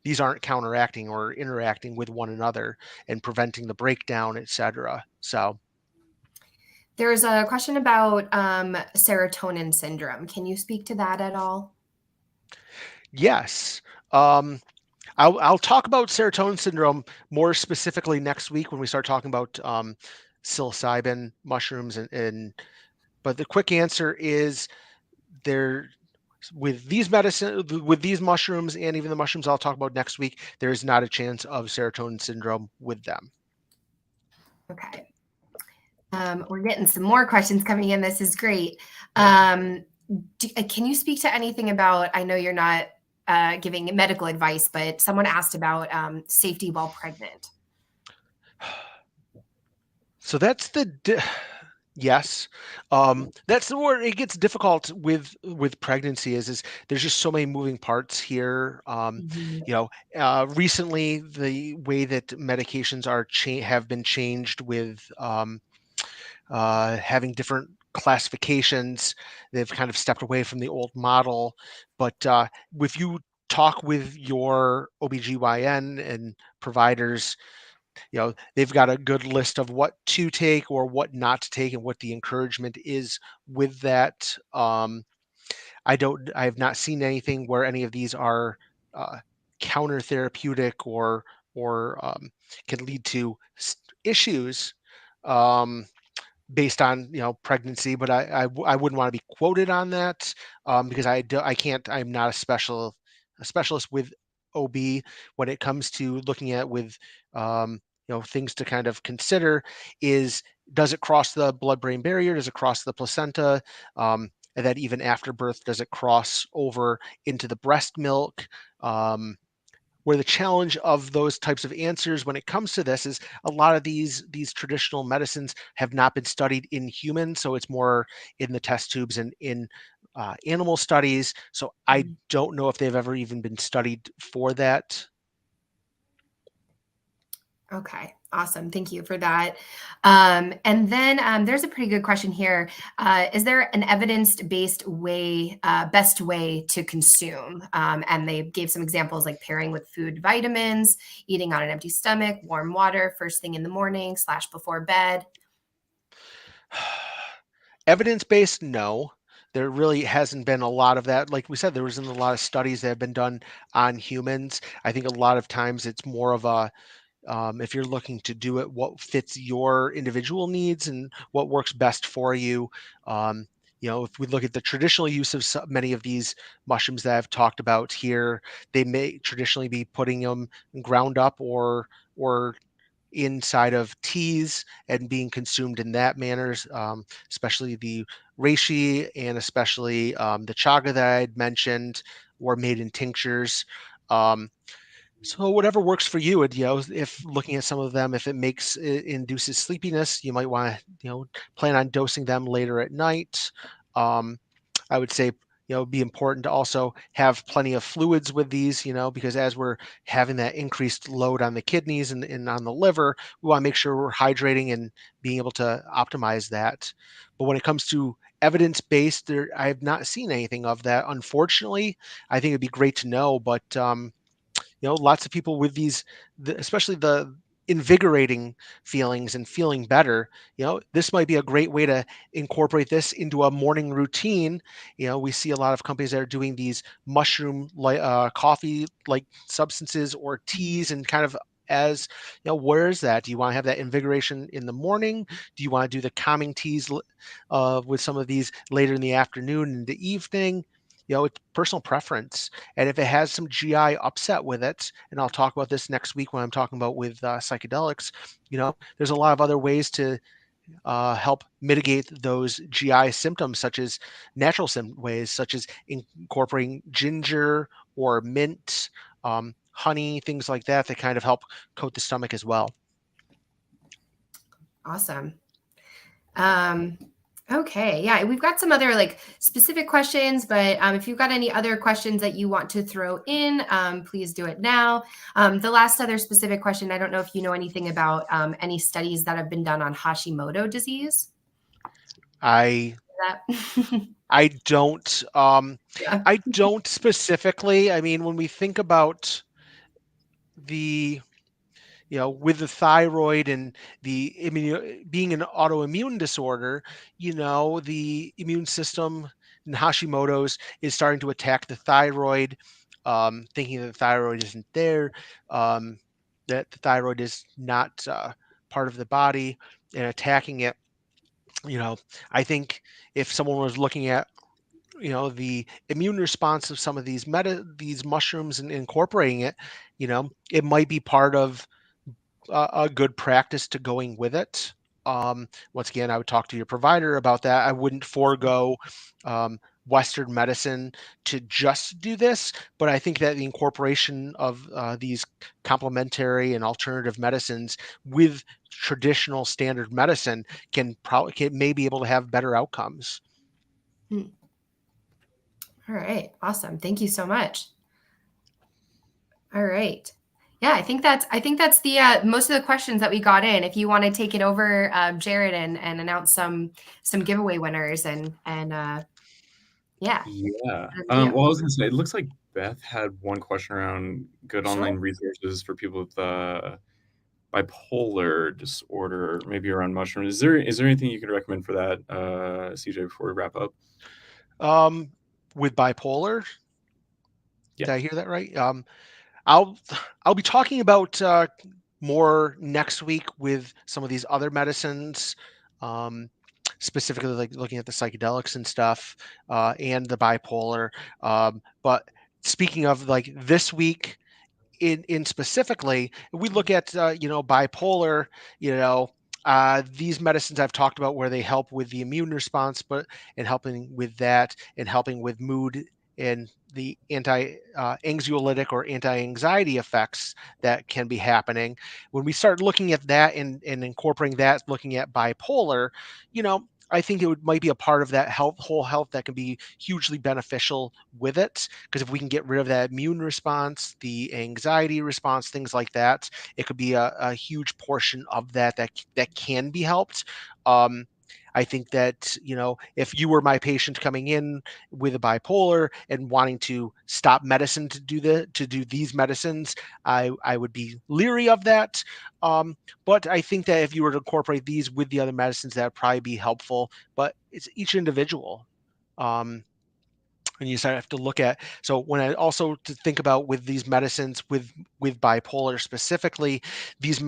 these aren't counteracting or interacting with one another and preventing the breakdown, et cetera. So There's a question about serotonin syndrome. Can you speak to that at all? yes. I'll talk about serotonin syndrome more specifically next week when we start talking about psilocybin mushrooms but the quick answer is there with these mushrooms and even the mushrooms I'll talk about next week, there is not a chance of serotonin syndrome with them. Okay. We're getting some more questions coming in. This is great. Can you speak to anything about, I know you're not giving medical advice, but someone asked about safety while pregnant. So that's yes. That's the where it gets difficult with pregnancy is there's just so many moving parts here. Recently the way that medications have been changed with having different classifications. They've kind of stepped away from the old model. But if you talk with your OBGYN and providers, they've got a good list of what to take or what not to take and what the encouragement is with that. I have not seen anything where any of these are counter therapeutic or can lead to issues. Based on pregnancy, but I wouldn't want to be quoted on that because I can't. I'm not a specialist with OB when it comes to looking at with things to kind of consider is, does it cross the blood-brain barrier? Does it cross the placenta? And then even after birth, does it cross over into the breast milk? Where the challenge of those types of answers when it comes to this is a lot of these traditional medicines have not been studied in humans, so it's more in the test tubes and in animal studies. So I don't know if they've ever even been studied for that. Okay, awesome. Thank you for that. And then there's a pretty good question here. Is there an evidence-based way, best way to consume? And they gave some examples like pairing with food, vitamins, eating on an empty stomach, warm water, first thing in the morning / before bed. Evidence-based, no. There really hasn't been a lot of that. Like we said, there wasn't a lot of studies that have been done on humans. I think a lot of times it's more of a if you're looking to do it, what fits your individual needs and what works best for you. If we look at the traditional use of many of these mushrooms that I've talked about here, they may traditionally be putting them ground up or inside of teas and being consumed in that manner, especially the reishi and especially the chaga that I had mentioned were made in tinctures. So whatever works for you, and if looking at some of them, if it induces sleepiness, you might want to plan on dosing them later at night. I would say be important to also have plenty of fluids with these, because as we're having that increased load on the kidneys and on the liver, we want to make sure we're hydrating and being able to optimize that. But when it comes to evidence-based, I have not seen anything of that, unfortunately. I think it'd be great to know, but lots of people with these, especially the invigorating feelings and feeling better, this might be a great way to incorporate this into a morning routine. We see a lot of companies that are doing these mushroom coffee like substances or teas, and kind of, as where is that? Do you want to have that invigoration in the morning? Do you want to do the calming teas with some of these later in the afternoon and the evening? It's personal preference. And if it has some GI upset with it, and I'll talk about this next week when I'm talking about with psychedelics, there's a lot of other ways to help mitigate those GI symptoms, such as natural ways, such as incorporating ginger or mint, honey, things like that, that kind of help coat the stomach as well. Awesome. Okay. Yeah, we've got some other like specific questions, but if you've got any other questions that you want to throw in, please do it now. The last other specific question, I don't know if you know anything about any studies that have been done on Hashimoto disease. I don't. Yeah. I don't specifically. I mean, when we think about the with the thyroid and the being an autoimmune disorder, the immune system in Hashimoto's is starting to attack the thyroid, thinking that the thyroid isn't there, that the thyroid is not part of the body, and attacking it. I think if someone was looking at the immune response of some of these mushrooms and incorporating it, it might be part of a good practice to going with it. Once again, I would talk to your provider about that. I wouldn't forego Western medicine to just do this, but I think that the incorporation of these complementary and alternative medicines with traditional standard medicine may be able to have better outcomes. All right. Awesome. Thank you so much. All right. Yeah, I think that's the most of the questions that we got in. If you want to take it over, Jared, and announce some giveaway winners and yeah. Yeah. Well, I was gonna say, it looks like Beth had one question around good online resources for people with bipolar disorder, maybe around mushrooms. Is there anything you could recommend for that, CJ, before we wrap up? With bipolar, Yeah. did I hear that right? I'll be talking about more next week with some of these other medicines, specifically like looking at the psychedelics and stuff, and the bipolar. But speaking of like this week, in specifically, if we look at bipolar, these medicines I've talked about where they help with the immune response, and helping with that, and helping with mood and the anxiolytic or anti-anxiety effects that can be happening. When we start looking at that and incorporating that, looking at bipolar, I think might be a part of that whole health that can be hugely beneficial with it. Because if we can get rid of that immune response, the anxiety response, things like that, it could be a huge portion of that can be helped. I think that, if you were my patient coming in with a bipolar and wanting to stop medicine to do these medicines, I would be leery of that. But I think that if you were to incorporate these with the other medicines, that would probably be helpful. But it's each individual. And you have to look at, so when I also to think about with these medicines with bipolar specifically, these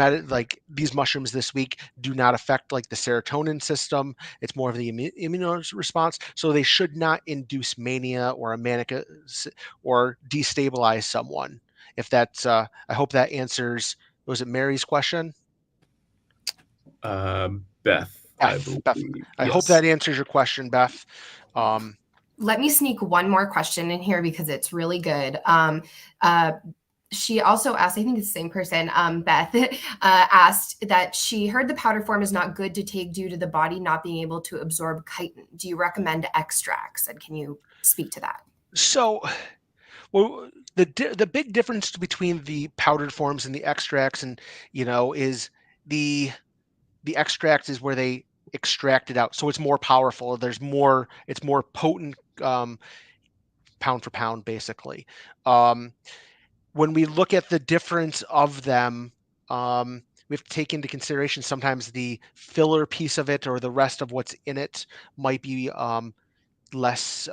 mushrooms this week do not affect like the serotonin system. It's more of the immune response, so they should not induce mania or a manic or destabilize someone. If that's I hope that answers, was it Mary's question? Beth, I believe. Beth. I hope that answers your question, Beth. Let me sneak one more question in here because it's really good. She also asked, I think it's the same person, Beth, asked that she heard the powder form is not good to take due to the body not being able to absorb chitin. Do you recommend extracts? And can you speak to that? So, well, the big difference between the powdered forms and the extracts, and is the extract is where they extract it out, so it's more powerful. It's more potent, pound for pound, basically. When we look at the difference of them, we have to take into consideration sometimes the filler piece of it or the rest of what's in it might be less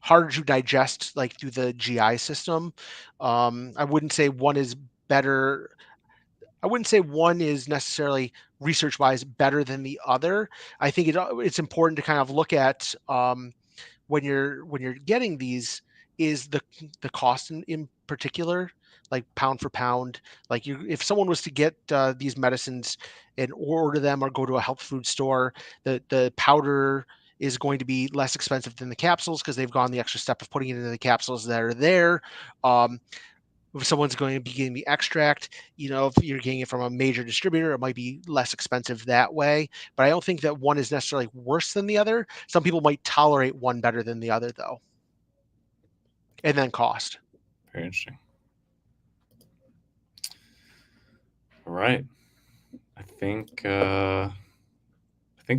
harder to digest, like through the GI system. I wouldn't say one is better. I wouldn't say one is necessarily research-wise better than the other. I think it's important to kind of look at when you're getting these is the cost in particular, like pound for pound. Like if someone was to get these medicines and order them or go to a health food store, the powder is going to be less expensive than the capsules because they've gone the extra step of putting it into the capsules that are there. If someone's going to be getting the extract, if you're getting it from a major distributor, it might be less expensive that way. But I don't think that one is necessarily worse than the other. Some people might tolerate one better than the other, though. And then cost. Very interesting. All right. I think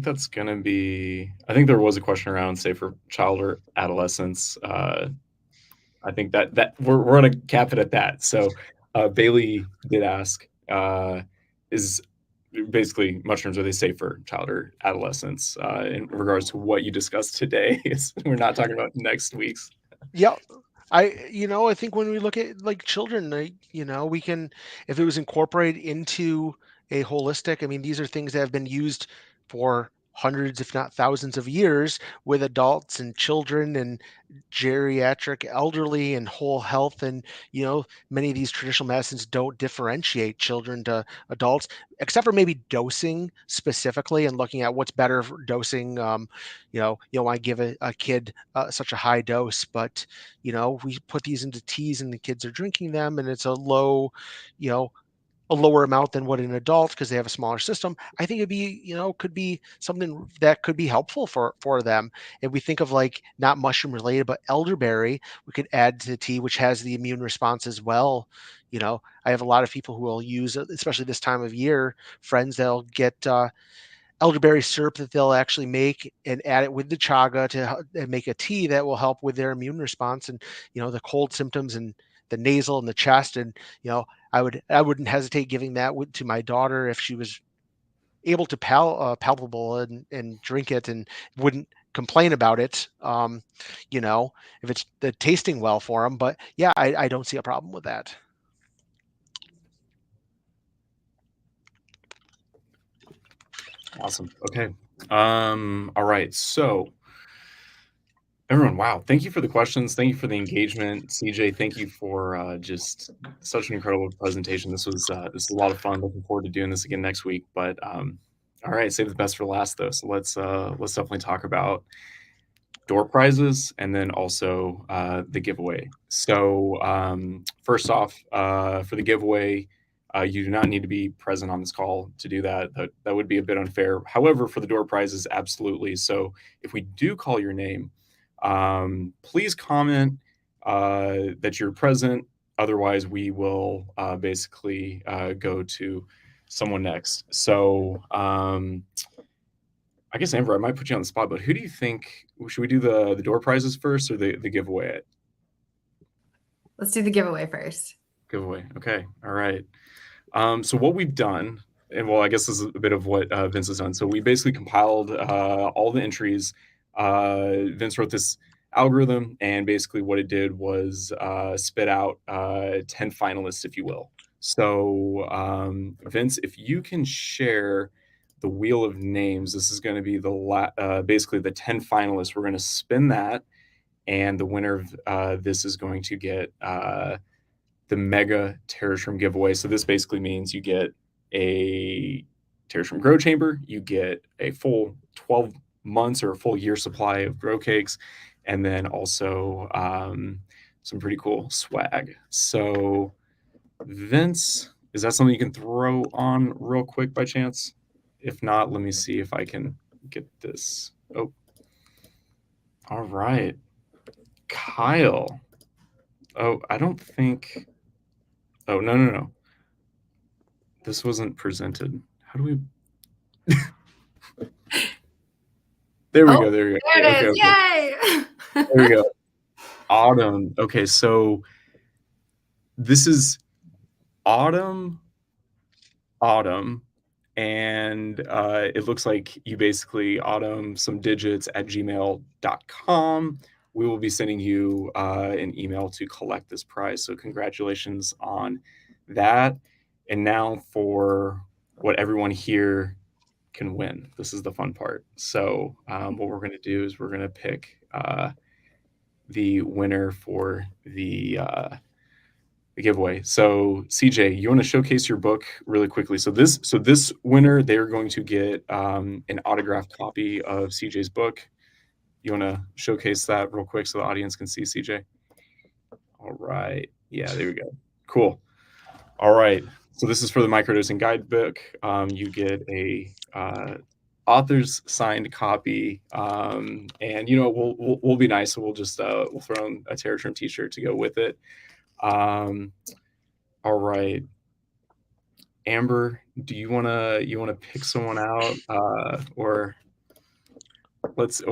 that's going to be, I think there was a question around, say, for child or adolescents. I think that we're going to cap it at that. So Bailey did ask, is basically mushrooms, are they safe for child or adolescents in regards to what you discussed today? We're not talking about next week's. Yeah. I think when we look at like children, we can, if it was incorporated into a holistic, I mean, these are things that have been used for hundreds, if not thousands of years with adults and children and geriatric elderly and whole health. And, many of these traditional medicines don't differentiate children to adults, except for maybe dosing specifically and looking at what's better for dosing. You don't want to give a kid such a high dose, but we put these into teas and the kids are drinking them and it's a lower amount than what an adult, because they have a smaller system. I think it'd be, could be something that could be helpful for them. If we think of like not mushroom related, but elderberry, we could add to the tea, which has the immune response as well. I have a lot of people who will use, especially this time of year, friends that'll get elderberry syrup that they'll actually make and add it with the chaga and make a tea that will help with their immune response and the cold symptoms and the nasal and the chest. And I wouldn't hesitate giving that to my daughter if she was able to palpable and drink it and wouldn't complain about it. If it's the tasting well for them. But yeah, I don't see a problem with that. Awesome. Okay. All right. So everyone, wow. Thank you for the questions. Thank you for the engagement. CJ, thank you for just such an incredible presentation. This was a lot of fun. Looking forward to doing this again next week. But all right, save the best for last though. So let's definitely talk about door prizes and then also the giveaway. So first off, for the giveaway, you do not need to be present on this call to do that. That would be a bit unfair. However, for the door prizes, absolutely. So if we do call your name, please comment that you're present. Otherwise, we will basically go to someone next. So I guess, Amber, I might put you on the spot, but who do you think, should we do the door prizes first or the giveaway? Let's do the giveaway first. Giveaway. Okay. All right. So what we've done, and well, I guess this is a bit of what Vince has done. So we basically compiled all the entries. Vince wrote this algorithm, and basically what it did was spit out 10 finalists, if you will. So Vince, if you can share the wheel of names, this is going to be basically the 10 finalists. We're going to spin that, and the winner of this is going to get the mega Terrashroom giveaway. So this basically means you get a Terrashroom grow chamber, you get a full 12 months or a full year supply of grow cakes, and then also some pretty cool swag. So Vince, is that something you can throw on real quick by chance? If not, let me see if I can get this. Oh, all right. Kyle. Oh, I don't think. Oh, no. This wasn't presented. How do we? There we go. There we go. There it is. Yay! There we go. Autumn. Okay, so this is Autumn Autumn, and it looks like you basically Autumn some digits at gmail.com. We will be sending you an email to collect this prize. So congratulations on that. And now for what everyone here can win. This is the fun part. So what we're going to do is we're going to pick the winner for the giveaway. So CJ, you want to showcase your book really quickly? So this winner, they're going to get an autographed copy of CJ's book. You want to showcase that real quick so the audience can see CJ? All right. Yeah, there we go. Cool. All right. So this is for the Microdosing Guidebook. You get a author's signed copy, and we'll be nice. So we'll just we'll throw in a Terrashroom t-shirt to go with it. All right, Amber, do you wanna pick someone out, or let's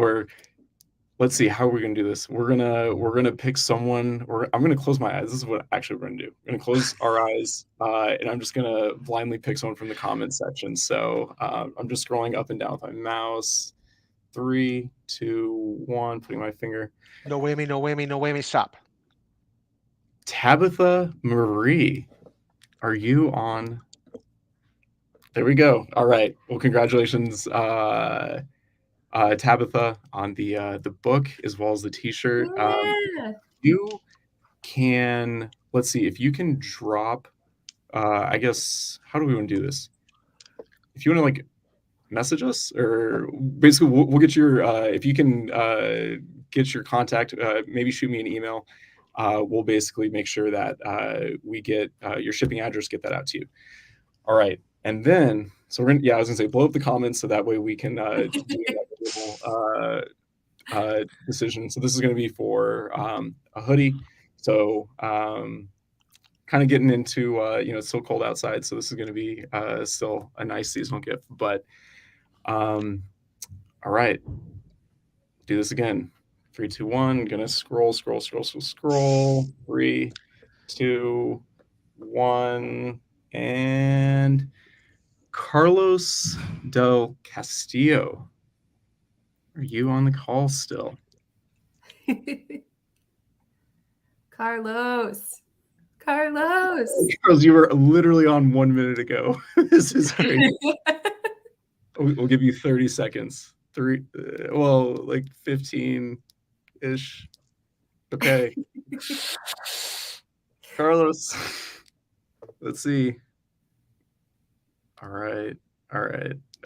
see, how are we gonna do this? We're gonna pick someone, or I'm gonna close my eyes. This is what actually we're gonna do. We're gonna close our eyes, and I'm just gonna blindly pick someone from the comments section. So I'm just scrolling up and down with my mouse. 3, 2, 1. Putting my finger. No whammy, no whammy, no whammy. Stop. Tabitha Marie, are you on? There we go. All right. Well, congratulations, Tabitha, on the book as well as the t-shirt. You can, let's see, if you can drop, I guess, how do we want to do this? If you want to like message us, or basically we'll get your, if you can get your contact, maybe shoot me an email. We'll basically make sure that we get your shipping address, get that out to you. All right. And then, so we're gonna, I was gonna say, blow up the comments so that way we can do that decision. So this is gonna be for a hoodie. So kind of getting into, it's so cold outside. So this is gonna be still a nice seasonal gift. But all right, do this again. 3, 2, 1. Gonna scroll. 3, 2, 1, and Carlos del Castillo. Are you on the call still? Carlos, Carlos, you were literally on 1 minute ago. This is crazy. We'll give you 30 seconds. Like 15-ish. Okay. Carlos, let's see. All right.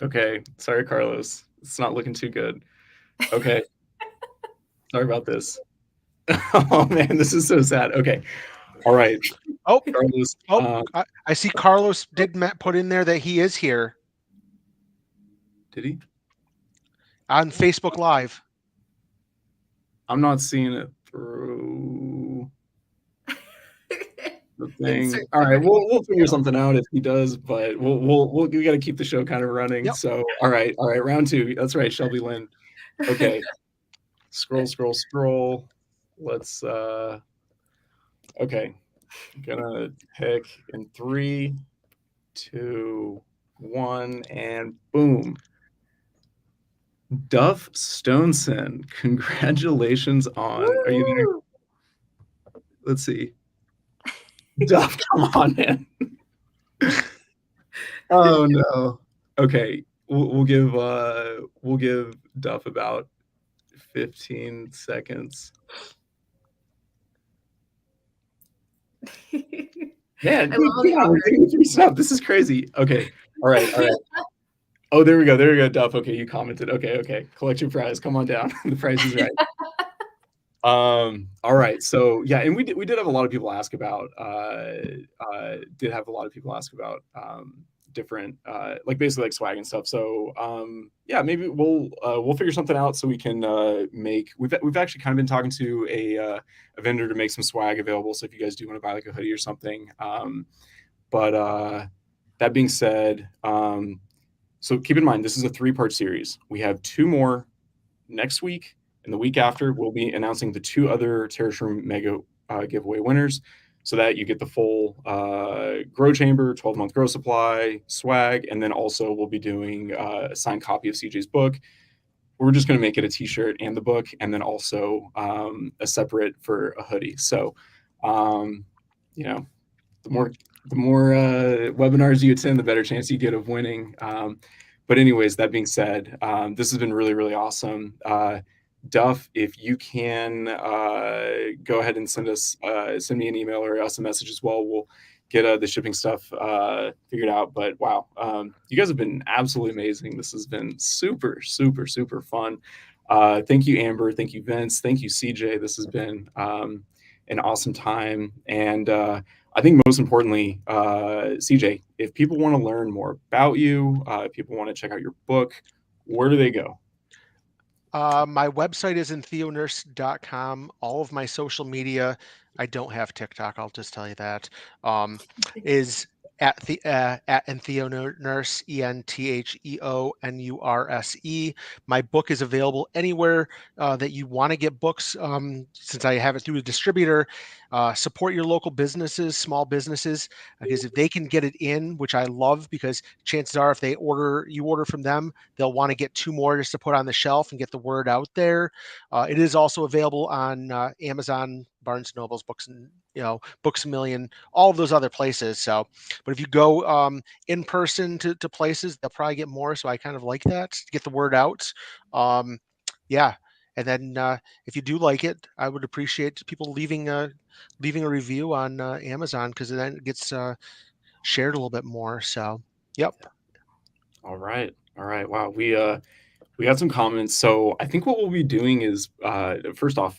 Okay. Sorry, Carlos. It's not looking too good. Okay. Sorry about this. Oh man, this is so sad. Okay. All right. Oh, Carlos. I see Carlos did put in there that he is here. Did he? On Facebook Live. I'm not seeing it through the thing. All right, we'll figure something out if he does, but we got to keep the show kind of running. Yep. So all right, round 2. That's right, Shelby Lynn. Okay. Scroll. Let's okay. I'm gonna pick in 3, 2, 1, and boom. Duff Stoneson, congratulations on. Woo! Are you there? Let's see. Duff, come on, man. Oh no. Okay, we'll give Duff about 15 seconds. Man, we're getting through stuff. This is crazy. Okay. All right. Oh, there we go, Duff. Okay, you commented. Okay. Collect your prize. Come on down. The prize is right. All right. So yeah, and we did have a lot of people ask about different like basically like swag and stuff. So yeah, maybe we'll figure something out so we can make. We've actually kind of been talking to a vendor to make some swag available. So if you guys do want to buy like a hoodie or something, but that being said, so keep in mind this is a 3-part series. We have 2 more next week, and the week after we'll be announcing the 2 other Terrashroom Mega giveaway winners. so that you get the full grow chamber, 12-month grow supply, swag, and then also we'll be doing a signed copy of CJ's book. We're just going to make it a t-shirt and the book, and then also a separate for a hoodie. So, you know, the more webinars you attend, the better chance you get of winning. But anyways, that being said, this has been really, really awesome. Duff, if you can go ahead and send me an email or us a message as well, we'll get the shipping stuff figured out. But wow, you guys have been absolutely amazing. This has been super, super, super fun. Thank you, Amber. Thank you, Vince. Thank you, CJ. This has been an awesome time. And I think most importantly, CJ, if people want to learn more about you, if people want to check out your book, where do they go? My website is entheonurse.com. All of my social media, I don't have TikTok, I'll just tell you that, is at entheonurse, ENTHEONURSE. My book is available anywhere that you want to get books. Since I have it through a distributor, support your local businesses, small businesses, because if they can get it in, which I love, because chances are if you order from them, they'll want to get 2 more just to put on the shelf and get the word out there. It is also available on Amazon, Barnes & Noble's, Books a Million, all of those other places. So, but if you go in person to places, they'll probably get more. So I kind of like that to get the word out. Yeah. And then if you do like it, I would appreciate people leaving a review on Amazon, because then it gets shared a little bit more. So, yep. All right. Wow. We got some comments. So I think what we'll be doing is, first off,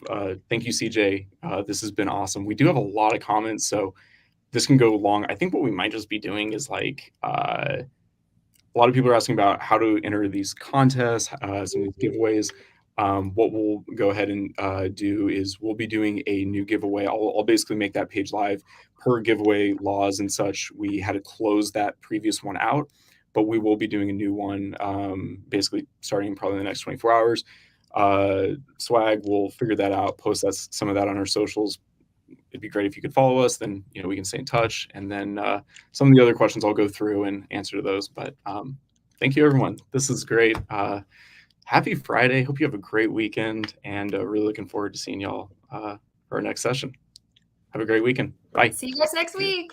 thank you, CJ. This has been awesome. We do have a lot of comments, so this can go long. I think what we might just be doing is like, a lot of people are asking about how to enter these contests, some of these giveaways. What we'll go ahead and do is we'll be doing a new giveaway. I'll basically make that page live. Per giveaway laws and such, we had to close that previous one out, but we will be doing a new one, basically starting probably in the next 24 hours. Swag, we'll figure that out, post some of that on our socials. It'd be great if you could follow us, then we can stay in touch. And then some of the other questions I'll go through and answer to those. But thank you, everyone. This is great. Happy Friday. Hope you have a great weekend, and really looking forward to seeing y'all for our next session. Have a great weekend. Bye. See you guys next week.